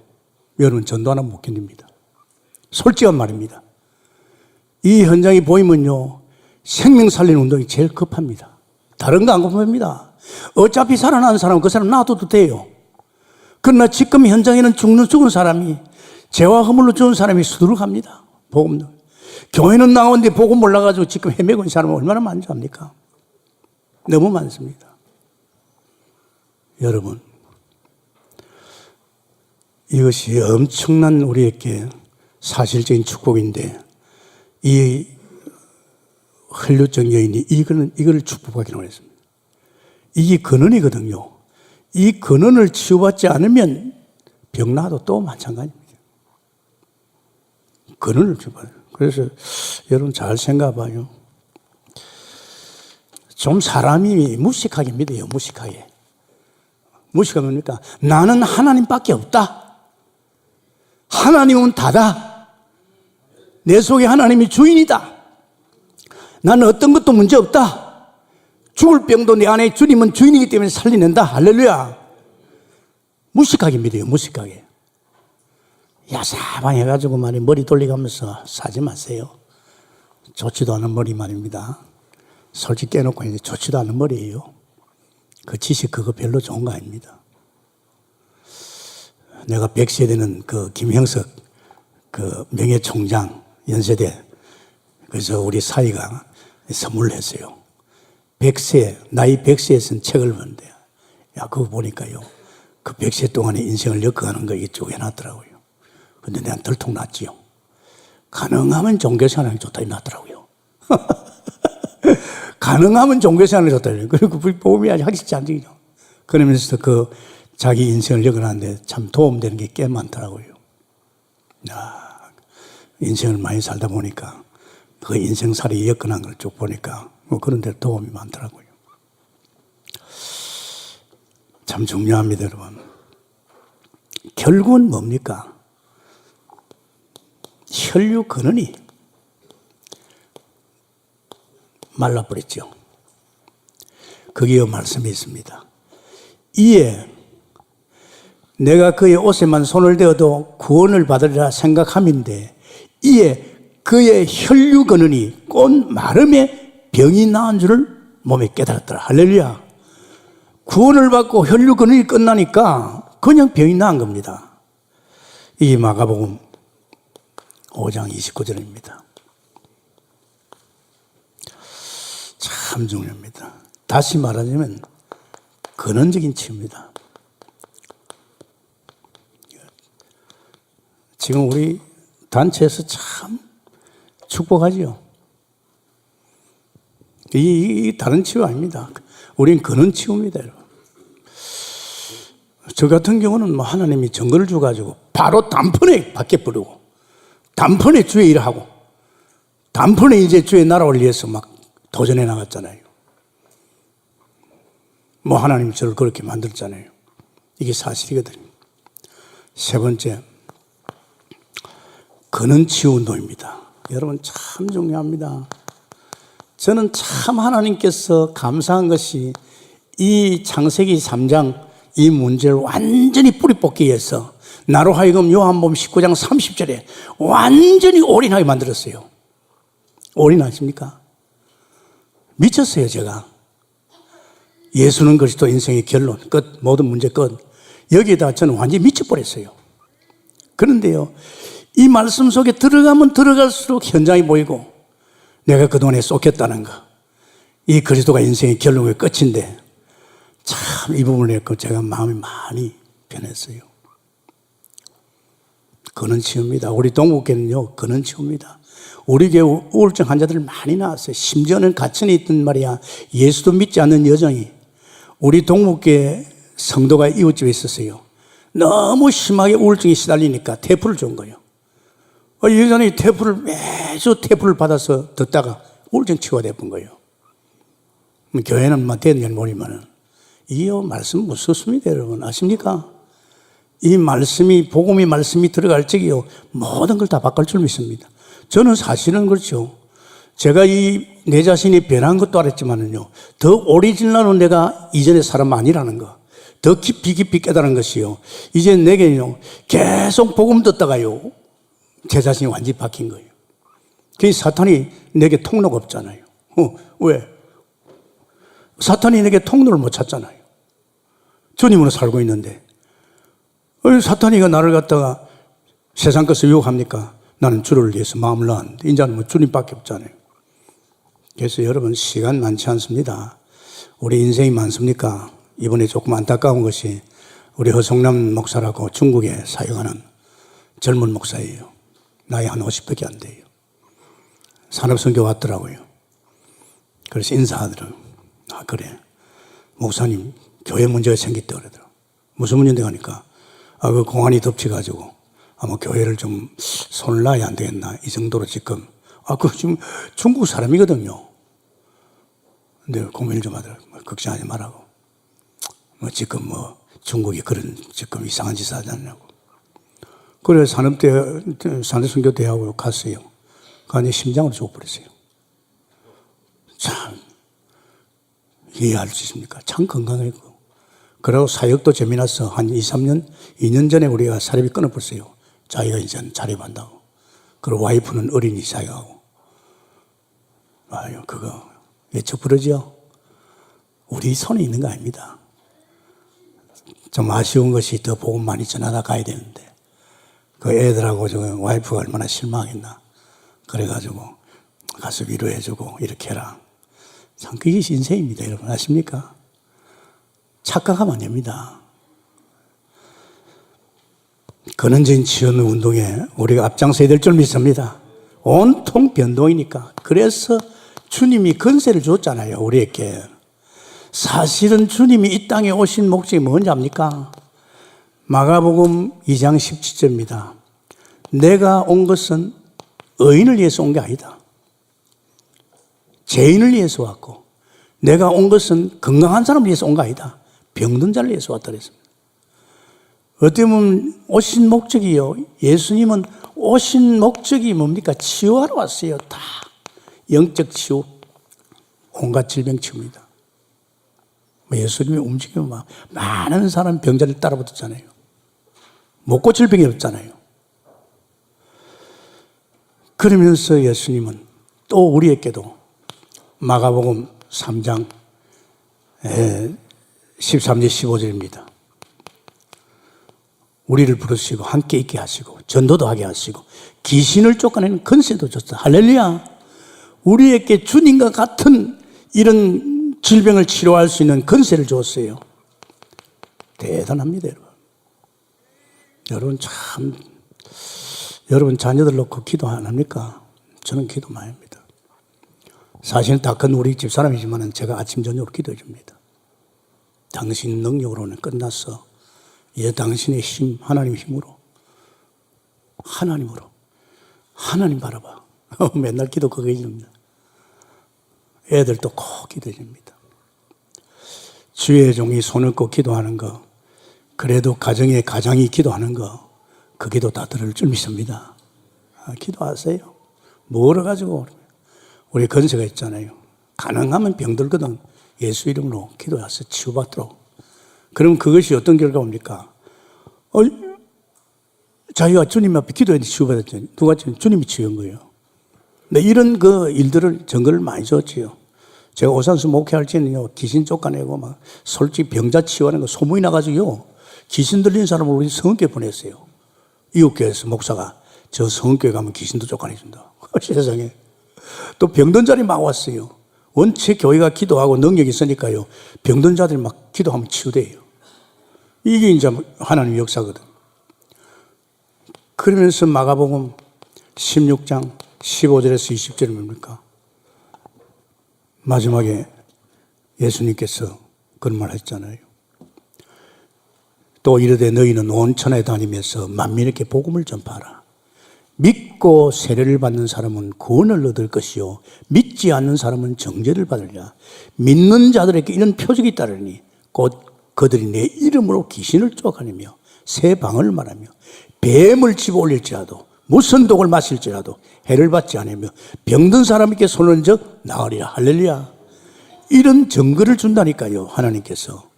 여러분 전도 하나 못 견딥니다. 솔직한 말입니다. 이 현장이 보이면요, 생명 살리는 운동이 제일 급합니다. 다른 거 안 급합니다. 어차피 살아나는 사람은 그 사람 놔둬도 돼요. 그러나 지금 현장에는 죽은 사람이, 죄와 허물로 죽은 사람이 수두룩합니다. 복음. 교회는 나오는데 복음 몰라가지고 지금 헤매고 있는 사람은 얼마나 많은지 압니까? 너무 많습니다. 여러분, 이것이 엄청난 우리에게 사실적인 축복인데, 이 혈류증 여인이 이걸 축복하기로 했습니다. 이게 근원이거든요. 이 근원을 치유받지 않으면 병 나도 또 마찬가지입니다. 근원을 줘봐요. 그래서 여러분 잘 생각해봐요. 좀 사람이 무식하게 믿어요. 무식하게. 무식하게 뭡니까? 나는 하나님밖에 없다. 하나님은 다다. 내 속에 하나님이 주인이다. 나는 어떤 것도 문제 없다. 죽을 병도 내 안에 주님은 주인이기 때문에 살려낸다. 할렐루야. 무식하게 믿어요. 무식하게. 야사방 해가지고 말이 머리 돌리가면서 사지 마세요. 좋지도 않은 머리 말입니다. 솔직히 깨놓고 이제 좋지도 않은 머리예요. 그 지식 그거 별로 좋은 거 아닙니다. 내가 100세 되는 그 김형석 그 명예총장 연세대 그래서 우리 사위가 선물을 했어요. 100세 나이 100세에 쓴 책을 보는데 야 그거 보니까요. 그 100세 동안의 인생을 엮어가는 거 이쪽 해놨더라고요. 근데 내가 들통났지요. 가능하면 종교생활이 좋다 이났더라고요. 가능하면 종교생활이 좋다. 그리고 보험이 아직 하기 쉽지 않죠. 그러면서 그 자기 인생을 엮어놨는데 참 도움되는 게 꽤 많더라고요. 야, 인생을 많이 살다 보니까 그 인생살이 엮어난 걸 쭉 보니까 뭐 그런 데 도움이 많더라고요. 참 중요합니다, 여러분. 결국은 뭡니까? 혈류 근원이 말라버렸죠. 거기에 말씀이 있습니다. 이에 내가 그의 옷에만 손을 대어도 구원을 받으리라 생각함인데 이에 그의 혈류 근원이 곧 마름에 병이 나은 줄을 몸에 깨달았더라. 할렐루야. 구원을 받고 혈류 근원이 끝나니까 그냥 병이 나은 겁니다. 이게 마가복음 5장 29절입니다. 참 중요합니다. 다시 말하자면 근원적인 치유입니다. 지금 우리 단체에서 참 축복하지요. 이 다른 치유 아닙니다. 우린 근원 치유입니다, 여러분. 저 같은 경우는 뭐 하나님이 정거를 줘가지고 바로 단번에 밖에 뿌리고 단번에 주의 일을 하고 단번에 이제 주의 나라를 위해서 막 도전해 나갔잖아요. 뭐 하나님이 저를 그렇게 만들었잖아요. 이게 사실이거든요. 세 번째, 근원 치유 운동입니다. 여러분 참 중요합니다. 저는 참 하나님께서 감사한 것이 이 창세기 3장 이 문제를 완전히 뿌리 뽑기 위해서 나로 하여금 요한복음 19장 30절에 완전히 올인하게 만들었어요. 올인하십니까? 미쳤어요, 제가. 예수는 그리스도 인생의 결론, 끝, 모든 문제 끝. 여기에다 저는 완전히 미쳐버렸어요. 그런데요, 이 말씀 속에 들어가면 들어갈수록 현장이 보이고 내가 그동안에 쏟겼다는 거. 이 그리스도가 인생의 결론의 끝인데 참 이 부분에 제가 마음이 많이 변했어요. 근원 치유입니다. 우리 동국교회는요, 근원 치유입니다. 우리 교회 우울증 환자들 많이 나왔어요. 심지어는 가천에 있던 말이야. 예수도 믿지 않는 여정이 우리 동국교회 성도가 이웃집에 있었어요. 너무 심하게 우울증에 시달리니까 테프를 준 거예요. 예전에 매주 테프를 받아서 듣다가 우울증 치유가 돼본 거예요. 교회는 막 되는 줄 모르지만은 이 말씀 무섭습니다, 여러분. 아십니까? 이 말씀이, 복음의 말씀이 들어갈 적이요, 모든 걸 다 바꿀 줄 믿습니다. 저는 사실은 그렇죠. 제가 내 자신이 변한 것도 알았지만은요, 더 오리지널로 내가 이전의 사람 아니라는 거, 더 깊이 깨달은 것이요. 이제 내게는요, 계속 복음 듣다가요, 제 자신이 완전히 바뀐 거예요. 그 사탄이 내게 통로가 없잖아요. 왜? 사탄이 내게 통로를 못 찾잖아요. 주님으로 살고 있는데. 사탄이가 나를 갖다가 세상 것을 유혹합니까? 나는 주를 위해서 마음을 놨는데, 이제는 뭐 주님밖에 없잖아요. 그래서 여러분, 시간 많지 않습니다. 우리 인생이 많습니까? 이번에 조금 안타까운 것이 우리 허성남 목사라고 중국에 사역하는 젊은 목사예요. 나이 한 50밖에 안 돼요. 산업선교 왔더라고요. 그래서 인사하더라고요. 그래. 목사님, 교회 문제가 생겼다 그러더라고요. 무슨 문제인데 가니까, 그 공안이 덮쳐가지고, 아마 교회를 좀 손을 놔야 안 되겠나 이 정도로 지금 그 지금 중국 사람이거든요. 근데 고민을 좀 하더라고요. 걱정하지 말라고. 지금 중국이 그런 지금 이상한 짓을 하지 않냐고. 그래 산업선교대학으로 갔어요. 가니 심장을 죽어버렸어요. 참 이해할 수 있습니까? 참 건강했고. 그리고 사역도 재미나서 한 2년 전에 우리가 사례비 끊어버렸어요. 자기가 이제 자립한다고. 그리고 와이프는 어린이 사역하고. 그거 예측 부르죠? 우리 손에 있는 거 아닙니다. 좀 아쉬운 것이 더 복음 많이 전하다 가야 되는데, 그 애들하고 저 와이프가 얼마나 실망했나. 그래가지고 가서 위로해주고 이렇게 해라. 참 그게 인생입니다. 여러분 아십니까? 착각하면 안 됩니다. 근원적인 지원 운동에 우리가 앞장서야 될 줄 믿습니다. 온통 변동이니까. 그래서 주님이 권세를 줬잖아요, 우리에게. 사실은 주님이 이 땅에 오신 목적이 뭔지 압니까? 마가복음 2장 17절입니다. 내가 온 것은 의인을 위해서 온 게 아니다. 죄인을 위해서 왔고, 내가 온 것은 건강한 사람을 위해서 온 거 아니다. 병든 자를 위해서 왔다 그랬습니다. 어떻게 보면 오신 목적이요. 예수님은 오신 목적이 뭡니까? 치유하러 왔어요. 다 영적 치유, 온갖 질병 치유입니다. 예수님이 움직이면 많은 사람 병자를 따라붙었잖아요. 못 고칠 병이 없잖아요. 그러면서 예수님은 또 우리에게도 마가복음 3장 13절 15절입니다. 우리를 부르시고 함께 있게 하시고 전도도 하게 하시고 귀신을 쫓아내는 권세도 줬어. 할렐루야. 우리에게 주님과 같은 이런 질병을 치료할 수 있는 권세를 줬어요. 대단합니다, 여러분. 여러분 참, 여러분 자녀들 놓고 기도 안 합니까? 저는 기도 많이 합니다. 사실은 다 큰 우리 집사람이지만 제가 아침 저녁으로 기도해 줍니다. 당신 능력으로는 끝났어. 이제 당신의 힘, 하나님 힘으로, 하나님 바라봐. 맨날 기도 그거 해줍니다. 애들도 꼭 기도해 줍니다. 주의 종이 손을 꼭 기도하는 거, 그래도 가정이 기도하는 거, 그 기도 다 들을 줄 믿습니다. 기도하세요. 뭐를 가지고 우리 건세가 있잖아요. 가능하면 병들거든 예수 이름으로 기도해서 치유받도록. 그럼 그것이 어떤 결과입니까? 자기가 주님 앞에 기도했는데 치유받았더니 누가 주님이 치유한 거예요. 근데 이런 그 일들을 증거를 많이 줬지요. 제가 오산수 목회할 때는요, 귀신 쫓아내고 막 솔직히 병자 치유하는 거 소문이 나가지고요, 귀신 들린 사람을 우리 성은교회 보냈어요. 이웃교회에서 목사가 저 성은교회 가면 귀신도 쫓아내준다. 세상에. 또 병든 자들이 막 왔어요. 원체 교회가 기도하고 능력이 있으니까요, 병든 자들이 막 기도하면 치유돼요. 이게 이제 하나님의 역사거든. 그러면서 마가복음 16장 15절에서 20절이 뭡니까? 마지막에 예수님께서 그런 말 했잖아요. 또 이르되 너희는 온 천하에 다니면서 만민에게 복음을 전파하라. 믿고 세례를 받는 사람은 구원을 얻을 것이요 믿지 않는 사람은 정죄를 받으리라. 믿는 자들에게 이런 표적이 따르니 곧 그들이 내 이름으로 귀신을 쫓아내며 새 방언을 말하며 뱀을 집어 올릴지라도 무슨 독을 마실지라도 해를 받지 않으며 병든 사람에게 손을 얹어 나으리라. 할렐루야. 이런 증거를 준다니까요, 하나님께서.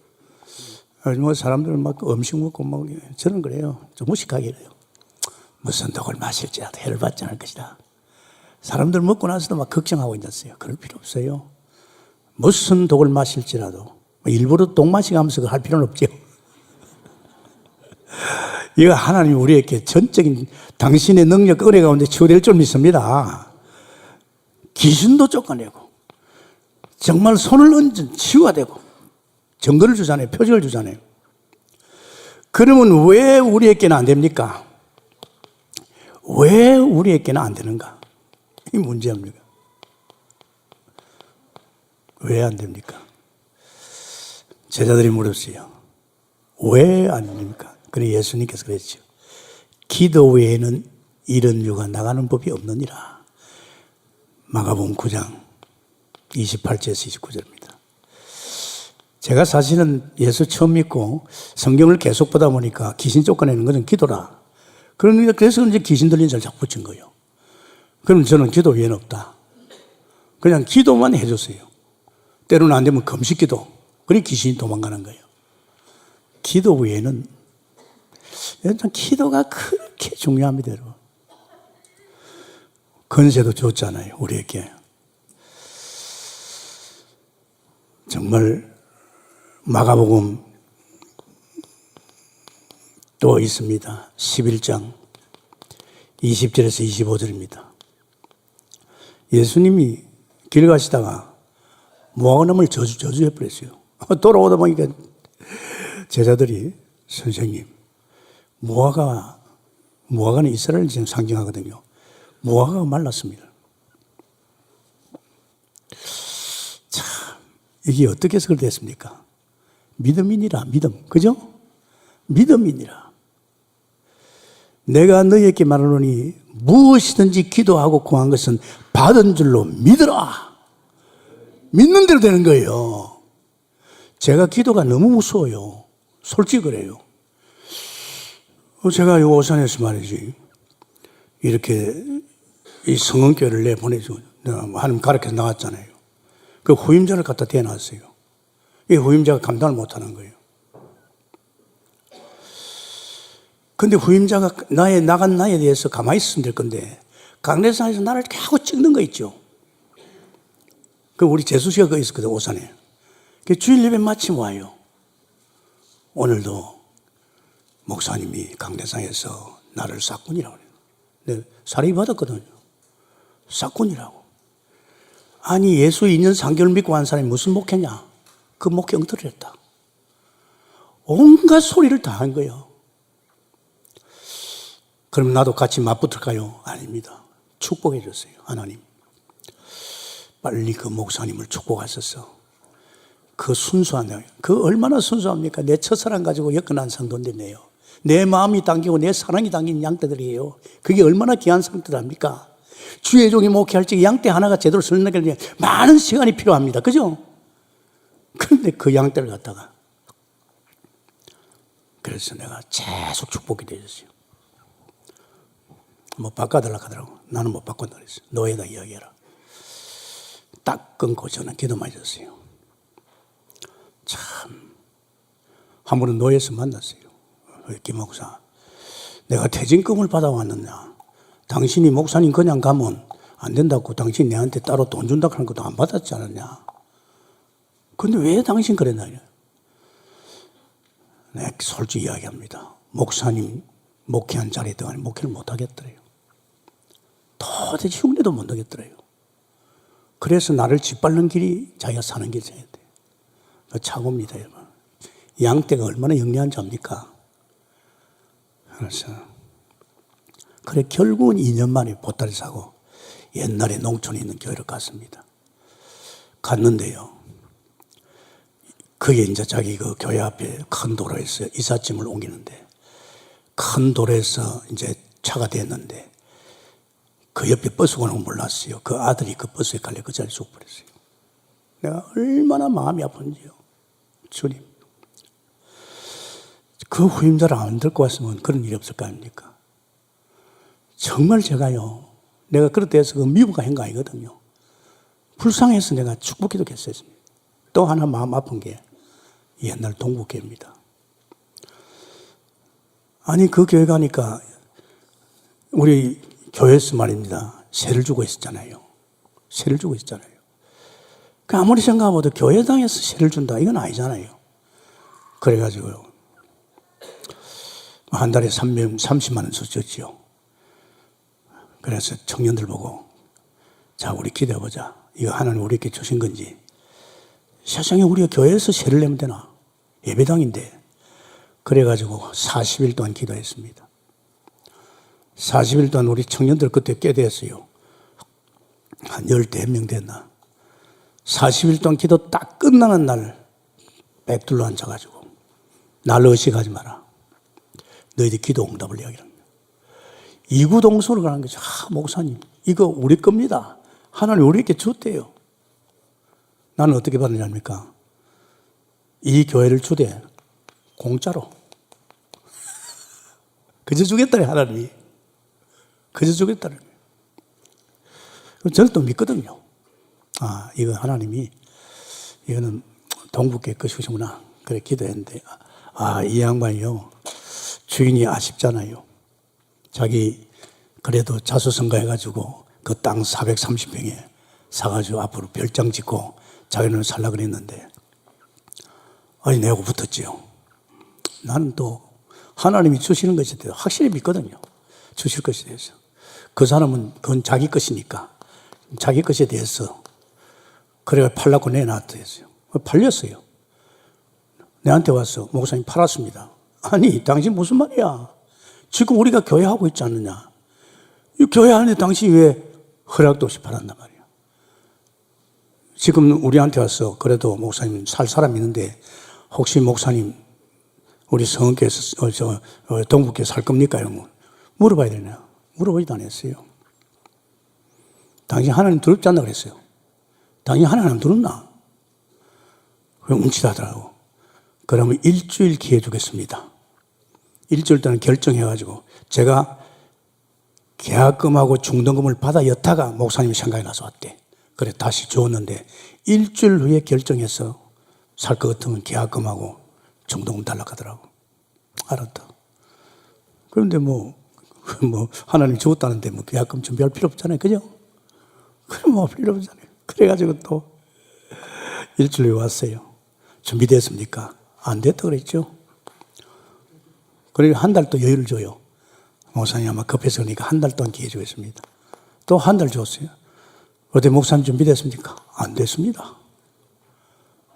뭐 사람들은 막 음식 먹고 막 저는 그래요. 좀 무식하게 해요. 무슨 독을 마실지라도 해를 받지 않을 것이다. 사람들 먹고 나서도 막 걱정하고 있었어요. 그럴 필요 없어요. 무슨 독을 마실지라도 일부러 독 마시면서 할 필요는 없죠. 이거 하나님 우리에게 전적인 당신의 능력 은혜 가운데 치유될 줄 믿습니다. 귀신도 쫓아내고 정말 손을 얹은 치유가 되고 증거를 주잖아요. 표적을 주잖아요. 그러면 왜 우리에게는 안 됩니까? 왜 우리에게는 안 되는가? 이 문제입니다. 왜 안 됩니까? 제자들이 물었어요. 왜 안 됩니까? 그래 예수님께서 그랬죠. 기도 외에는 이런 유가 나가는 법이 없느니라. 마가복음 9장 28절에서 29절입니다. 제가 사실은 예수 처음 믿고 성경을 계속 보다 보니까 귀신 쫓아내는 것은 기도라. 그러니까 그래서 이제 귀신 들린 자를 자꾸 붙인 거예요. 그럼 저는 기도 외에는 없다. 그냥 기도만 해줬어요. 때로는 안 되면 금식 기도. 그래 귀신이 도망가는 거예요. 기도 외에는 일단 기도가 그렇게 중요합니다, 여러분. 건세도 줬잖아요, 우리에게. 정말 마가복음 또 있습니다. 11장 20절에서 25절입니다. 예수님이 길 가시다가 무화과나무를 저주해 버렸어요. 돌아오다 보니까 제자들이 선생님, 무화과는 이스라엘을 지금 상징하거든요. 무화과가 말랐습니다. 참, 이게 어떻게 해서 그렇게 됐습니까? 믿음이니라, 믿음. 그죠? 믿음이니라. 내가 너희에게 말하노니 무엇이든지 기도하고 구한 것은 받은 줄로 믿으라. 믿는 대로 되는 거예요. 제가 기도가 너무 무서워요. 솔직히 그래요. 제가 이 오산에서 말이지, 이렇게 이 성은교회를 내보내주고, 내가 하나님 가르쳐서 나왔잖아요. 그 후임자를 갖다 대놨어요. 이 후임자가 감당을 못하는 거예요. 근데 후임자가 나간 나에 대해서 가만히 있으면 될 건데, 강대상에서 나를 이렇게 하고 찍는 거 있죠. 그 우리 재수 씨가 거기 있었거든, 오산에. 그 주일 예배 마침 와요. 오늘도 목사님이 강대상에서 나를 싹군이라고 그래요. 내가 사례 받았거든요. 싹군이라고. 아니, 예수 2년 3개월 믿고 한 사람이 무슨 목회냐? 그 목회 엉터리를 했다. 온갖 소리를 다 한 거예요. 그럼 나도 같이 맞붙을까요? 아닙니다. 축복해 줬어요, 하나님. 빨리 그 목사님을 축복하셔서 그 순수한, 그 얼마나 순수합니까? 내 첫사랑 가지고 엮어난 상도인데 내요. 내 마음이 당기고 내 사랑이 당긴 양떼들이에요. 그게 얼마나 귀한 상태랍니까? 주의 종이 목회할 적 양떼 하나가 제대로 설명하려면 많은 시간이 필요합니다. 그죠? 그런데 그 양떼를 갖다가, 그래서 내가 계속 축복이 되었어요. 뭐 바꿔달라고 하더라고. 나는 못 바꾼다 그랬어요. 노예다 이야기해라. 딱 끊고 저는 기도만 해줬어요. 참, 한 번은 노예에서 만났어요. 김 목사, 내가 퇴직금을 받아왔느냐? 당신이 목사님 그냥 가면 안 된다고 당신이 내한테 따로 돈 준다고 하는 것도 안 받았지 않았냐? 근데 왜 당신 그랬나? 내가 솔직히 이야기합니다. 목사님 목회한 자리에 들어가니 목회를 못 하겠더래요. 도대체 흉내도 못 내겠더래요. 그래서 나를 짓밟는 길이 자기가 사는 길이 돼야 돼요. 착오입니다, 여러분. 양떼가 얼마나 영리한 자입니까? 그래서 그래 결국은 2년 만에 보따리 사고 옛날에 농촌에 있는 교회를 갔습니다. 갔는데요. 그게 이제 자기 그 교회 앞에 큰 도로에서 이삿짐을 옮기는데 큰 도로에서 이제 차가 됐는데 그 옆에 버스가 오는 걸 몰랐어요. 그 아들이 그 버스에 갈려 그 자리에 죽어버렸어요. 내가 얼마나 마음이 아픈지요. 주님. 그 후임자를 안 들고 왔으면 그런 일이 없을 거 아닙니까? 정말 제가요, 내가 그렇다 해서 그 미부가 한 거 아니거든요. 불쌍해서 내가 축복 기도했었습니다. 또 하나 마음 아픈 게 옛날 동국교회입니다. 아니, 그 교회 가니까 우리 교회에서 말입니다. 세를 주고 있었잖아요. 세를 주고 있었잖아요. 그 아무리 생각해도 교회당에서 세를 준다, 이건 아니잖아요. 그래가지고요. 한 달에 30만 원 줬지요. 그래서 청년들 보고, 자, 우리 기대해보자. 이거 하나님 우리에게 주신 건지. 세상에 우리가 교회에서 세를 내면 되나? 예배당인데. 그래가지고 40일 동안 기도했습니다. 40일 동안 우리 청년들 그때 꽤 됐어요. 한 11명 됐나? 40일 동안 기도 딱 끝나는 날 백둘러 앉아가지고 날 의식하지 마라. 너희들 기도 응답을 이야기합니다. 이구동성으로 가는 거죠. 목사님, 이거 우리 겁니다. 하나님 우리에게 줬대요. 나는 어떻게 받느냐입니까? 이 교회를 주되 공짜로. 그저 주겠다네, 하나님이. 그저 주겠다는 거예요. 저는 또 믿거든요. 이거 하나님이, 이거는 동북교회 것이구나. 그래 기도했는데, 이 양반이요. 주인이 아쉽잖아요. 자기, 그래도 자수성가 해가지고 그 땅 430평에 사가지고 앞으로 별장 짓고 자기는 살라 그랬는데, 내가 붙었지요. 나는 또 하나님이 주시는 것에 대해서 확실히 믿거든요. 주실 것에 대해서. 그 사람은 그건 자기 것이니까. 자기 것에 대해서. 그래가 팔라고 내놨어요. 팔렸어요. 내한테 와서, 목사님 팔았습니다. 아니, 당신 무슨 말이야? 지금 우리가 교회하고 있지 않느냐? 이 교회 안에 당신이 왜 허락도 없이 팔았단 말이야? 지금 우리한테 와서, 그래도 목사님 살 사람 있는데, 혹시 목사님, 우리 성은교에서, 동북교에 살 겁니까? 이러면 물어봐야 되냐? 물어보지도 안 했어요. 당신 하나님 두렵지 않나 그랬어요. 당신 하나님 두렵나? 뭉치다더라고. 그러면 일주일 기회 주겠습니다. 일주일 동안 결정해가지고 제가 계약금하고 중등금을 받아 였다가 목사님이 생각이 나서 왔대. 그래 다시 줬는데 일주일 후에 결정해서 살 것 같으면 계약금하고 중등금 달라고 하더라고. 알았다. 그런데 하나님이 주었다는데 계약금 준비할 필요 없잖아요. 그죠? 그럼 필요 없잖아요. 그래가지고 또 일주일 후에 왔어요. 준비됐습니까? 안 됐다 그랬죠. 그리고 한 달 또 여유를 줘요. 목사님 아마 급해서 그러니까 한 달 동안 기회 주겠습니다. 또 한 달 줬어요. 어때 목사님 준비됐습니까? 안 됐습니다.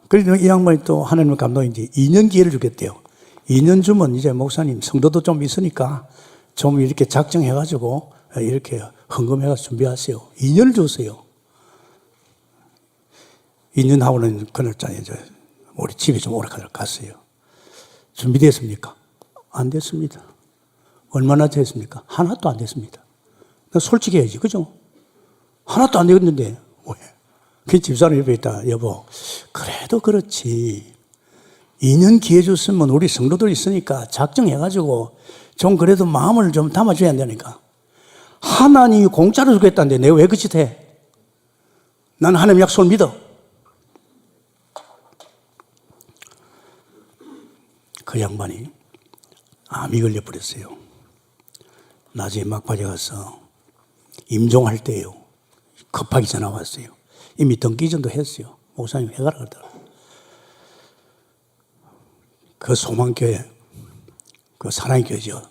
그래서 이 양반이 또 하나님의 감동인지 2년 기회를 주겠대요. 2년 주면 이제 목사님 성도도 좀 있으니까 좀 이렇게 작정해가지고 이렇게 헌금해가지고 준비하세요. 2년을 줬어요. 2년 하고는 그날짜에 우리 집에 좀 오래 갔어요. 준비됐습니까? 안 됐습니다. 얼마나 됐습니까? 하나도 안 됐습니다. 솔직히 해야지, 그죠? 하나도 안 되겠는데, 왜? 그 집사람 옆에 있다, 여보, 그래도 그렇지. 2년 기회 줬으면 우리 성도들 있으니까 작정해가지고 좀 그래도 마음을 좀 담아줘야 한다니까. 하나님이 공짜로 주겠다는데 내가 왜 그 짓 해? 난 하나님 약속을 믿어. 그 양반이 암이 걸려버렸어요. 나중에 막바지 가서 임종할 때예요. 급하게 전화 왔어요. 이미 등기 이전도 했어요. 목사님 해가라 그러더라고요. 그 소망교회, 그 사랑의 교회죠.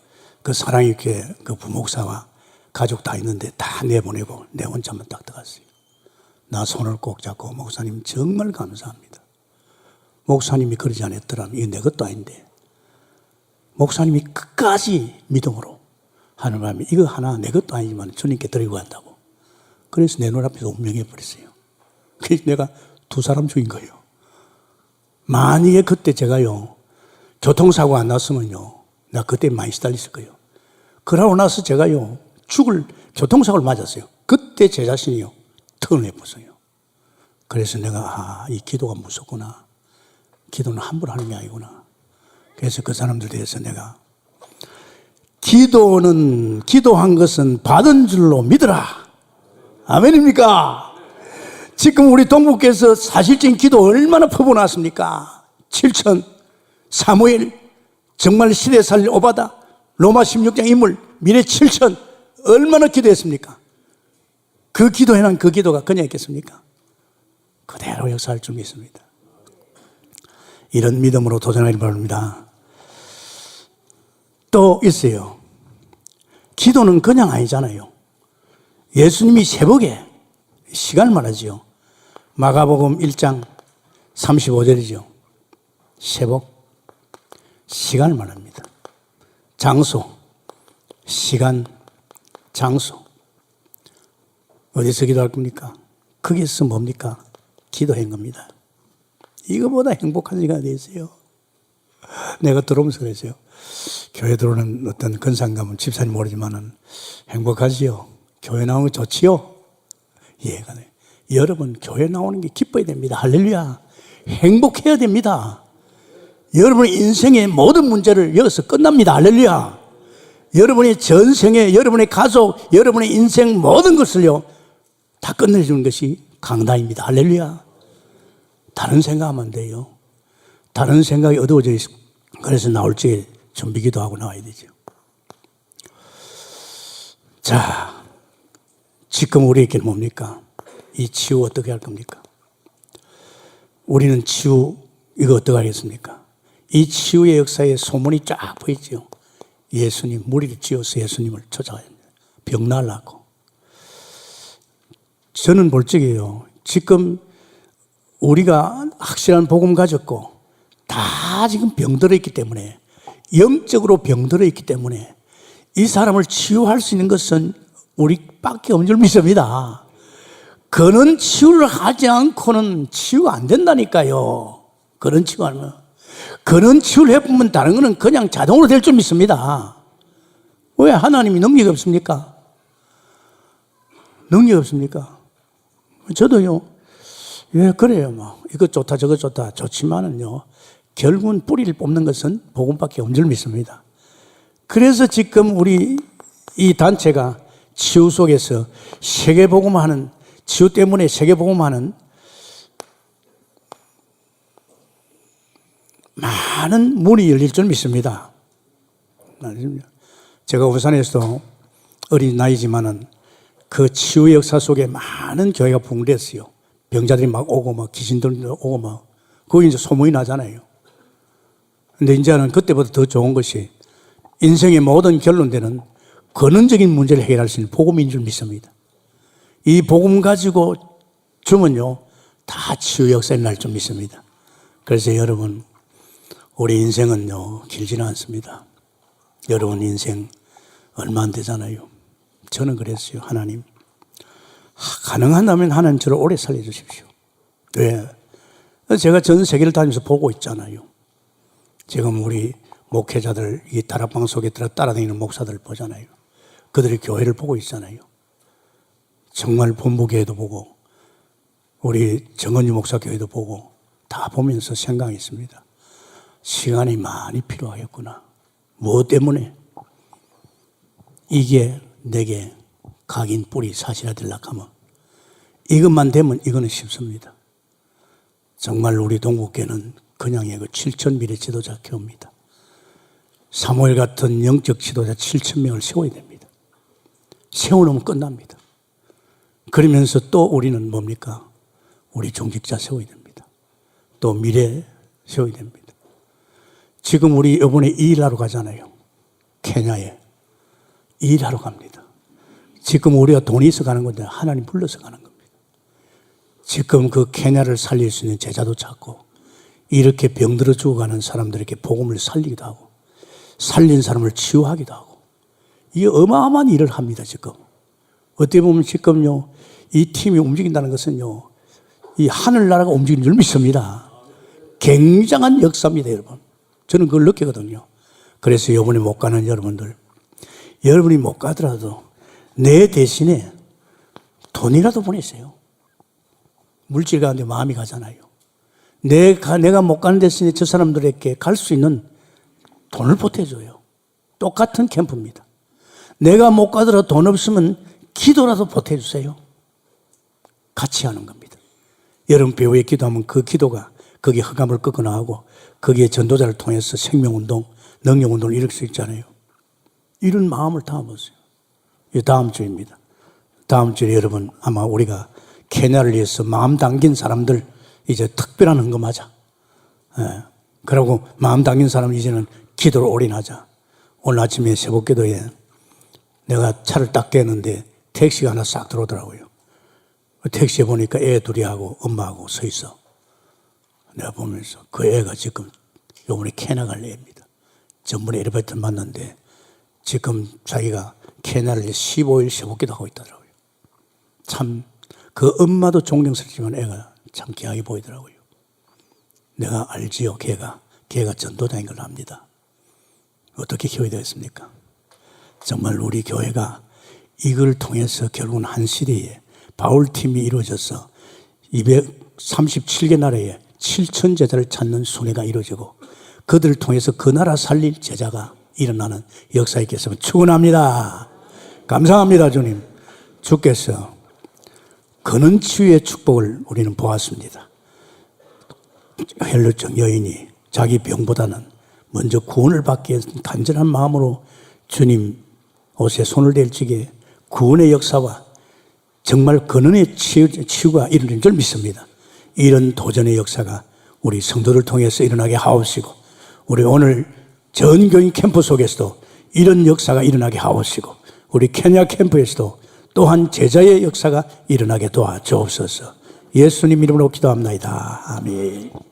그 사랑의 교회 그 부목사와 가족 다 있는데 다 내보내고 내 혼자만 딱 들어갔어요. 나 손을 꼭 잡고 목사님 정말 감사합니다. 목사님이 그러지 않았더라면 이거 내 것도 아닌데 목사님이 끝까지 믿음으로 하는 바람에 이거 하나 내 것도 아니지만 주님께 드리고 간다고. 그래서 내 눈앞에서 운명해 버렸어요. 그래서 내가 2사람 죽인 거예요. 만약에 그때 제가요 교통사고 안 났으면요 나 그때 많이 시달렸을 거예요. 그러고 나서 제가요 교통사고를 맞았어요. 그때 제 자신이요 턴을 해봤어요. 그래서 내가 이 기도가 무섭구나. 기도는 함부로 하는 게 아니구나. 그래서 그 사람들 대해서 내가 기도한 것은 받은 줄로 믿으라. 아멘입니까? 지금 우리 동북께서 사실적인 기도 얼마나 퍼부어놨습니까? 7천, 사무엘, 정말 시대 살릴 오바다, 로마 16장 인물, 미래 7천 얼마나 기도했습니까? 그 기도해놓은 그 기도가 그냥 있겠습니까? 그대로 역사할 줄 믿습니다. 이런 믿음으로 도전하기 바랍니다. 또 있어요. 기도는 그냥 아니잖아요. 예수님이 새벽에 시간을 말하지요. 마가복음 1장 35절이죠. 새벽 시간을 말합니다. 장소, 시간, 장소. 어디서 기도할 겁니까? 거기서 뭡니까? 기도한 겁니다. 이거보다 행복한 시간이 어디 있어요? 내가 들어오면서 그랬어요. 교회 들어오는 어떤 근상감은 집사님 모르지만은 행복하지요. 교회 나오는 거 좋지요. 이해가 돼. 여러분 교회 나오는 게 기뻐야 됩니다. 할렐루야. 행복해야 됩니다. 여러분의 인생의 모든 문제를 여기서 끝납니다. 할렐루야. 여러분의 전생에 여러분의 가족, 여러분의 인생 모든 것을요 다 끝내주는 것이 강단입니다. 할렐루야. 다른 생각하면 안 돼요. 다른 생각이 어두워져 있어. 그래서 나올 적에 준비기도 하고 나와야 되죠. 자, 지금 우리에게는 뭡니까? 이 치유 어떻게 할 겁니까? 우리는 치유 이거 어떻게 하겠습니까? 이 치유의 역사에 소문이 쫙 보이죠. 예수님 무리를 지어서 예수님을 찾아가야 합니다. 병 나으려고. 저는 볼 적이에요. 지금 우리가 확실한 복음 가졌고 다 지금 병들어 있기 때문에 영적으로 병들어 있기 때문에 이 사람을 치유할 수 있는 것은 우리밖에 없는 줄 믿습니다. 그런 치유를 하지 않고는 치유가 안 된다니까요. 그런 치유하면. 그런 치유를 해보면 다른 거는 그냥 자동으로 될 줄 믿습니다. 왜 하나님이 능력이 없습니까? 능력이 없습니까? 저도요, 예, 그래요. 뭐. 이거 좋다, 저거 좋다. 좋지만은요, 결국은 뿌리를 뽑는 것은 복음밖에 없는 줄 믿습니다. 그래서 지금 우리 이 단체가 치유 속에서 세계복음하는, 치유 때문에 세계복음하는 많은 문이 열릴 줄 믿습니다. 제가 부산에서도 어린 나이지만은 그 치유 역사 속에 많은 교회가 붕괴했어요. 병자들이 막 오고 막 귀신들 오고 막 거기 이제 소문이 나잖아요. 근데 이제는 그때보다 더 좋은 것이 인생의 모든 결론되는 근원적인 문제를 해결할 수 있는 복음인 줄 믿습니다. 이 복음 가지고 주면요 다 치유 역사에 날 줄 믿습니다. 그래서 여러분 우리 인생은요 길지는 않습니다. 여러분 인생 얼마 안 되잖아요. 저는 그랬어요. 하나님 가능하다면 하나님 저를 오래 살려주십시오. 왜? 제가 전 세계를 다니면서 보고 있잖아요. 지금 우리 목회자들 이 다락방 속에 따라다니는 목사들 보잖아요. 그들이 교회를 보고 있잖아요. 정말 본부교회도 보고 우리 정은주 목사 교회도 보고 다 보면서 생각이 있습니다. 시간이 많이 필요하겠구나. 무엇 때문에? 이게 내게 각인 뿌리 사실화 되려고 하면 이것만 되면 이거는 쉽습니다. 정말 우리 동국교회는 그냥의 그 7,000미래 지도자 교회입니다. 사무엘 같은 영적 지도자 7,000명을 세워야 됩니다. 세워놓으면 끝납니다. 그러면서 또 우리는 뭡니까? 우리 중직자 세워야 됩니다. 또 미래 세워야 됩니다. 지금 우리 이번에 일하러 가잖아요. 케냐에. 일하러 갑니다. 지금 우리가 돈이 있어 가는 건데 하나님 불러서 가는 겁니다. 지금 그 케냐를 살릴 수 있는 제자도 찾고 이렇게 병들어 죽어가는 사람들에게 복음을 살리기도 하고 살린 사람을 치유하기도 하고 이 어마어마한 일을 합니다. 지금 어떻게 보면 지금요 이 팀이 움직인다는 것은요 이 하늘나라가 움직이는 줄 믿습니다. 굉장한 역사입니다. 여러분 저는 그걸 느끼거든요. 그래서 이번에 못 가는 여러분들 여러분이 못 가더라도 내 대신에 돈이라도 보내세요. 물질 가운데 마음이 가잖아요. 내가 못 가는 대신에 저 사람들에게 갈 수 있는 돈을 보태줘요. 똑같은 캠프입니다. 내가 못 가더라도 돈 없으면 기도라도 보태주세요. 같이 하는 겁니다. 여러분 배우에 기도하면 그 기도가 거기에 흑암을 꺾어 나가고 거기에 전도자를 통해서 생명운동, 능력운동을 일으킬 수 있잖아요. 이런 마음을 담아보세요. 이 다음 주입니다. 다음 주에 여러분 아마 우리가 케냐를 위해서 마음 담긴 사람들 이제 특별한 헌금하자. 예. 그러고 마음 담긴 사람은 이제는 기도를 올인하자. 오늘 아침에 새벽기도에 내가 차를 딱 깼는데 택시가 하나 싹 들어오더라고요. 택시에 보니까 애 둘이 하고 엄마하고 서 있어. 내가 보면서 그 애가 지금 요번에 케냐 갈 애입니다. 전번에 엘리베이터를 만났는데 지금 자기가 케냐를 15일 새벽기도 하고 있더라고요. 참 그 엄마도 존경스럽지만 애가 참 귀하게 보이더라고요. 내가 알지요. 걔가 전도자인 걸 압니다. 어떻게 키워야 되겠습니까? 정말 우리 교회가 이걸 통해서 결국은 한 시대에 바울팀이 이루어져서 237개 나라에 7천 제자를 찾는 순회가 이루어지고 그들을 통해서 그 나라 살릴 제자가 일어나는 역사에 있겠으면 축원합니다. 감사합니다. 주님. 주께서 근원 치유의 축복을 우리는 보았습니다. 헬루증 여인이 자기 병보다는 먼저 구원을 받기 위해서 간절한 마음으로 주님 옷에 손을 댈 적에 구원의 역사와 정말 근원의 치유가 이루어진 줄 믿습니다. 이런 도전의 역사가 우리 성도를 통해서 일어나게 하옵시고 우리 오늘 전 교인 캠프 속에서도 이런 역사가 일어나게 하옵시고 우리 케냐 캠프에서도 또한 제자의 역사가 일어나게 도와주옵소서. 예수님 이름으로 기도합나이다. 아멘.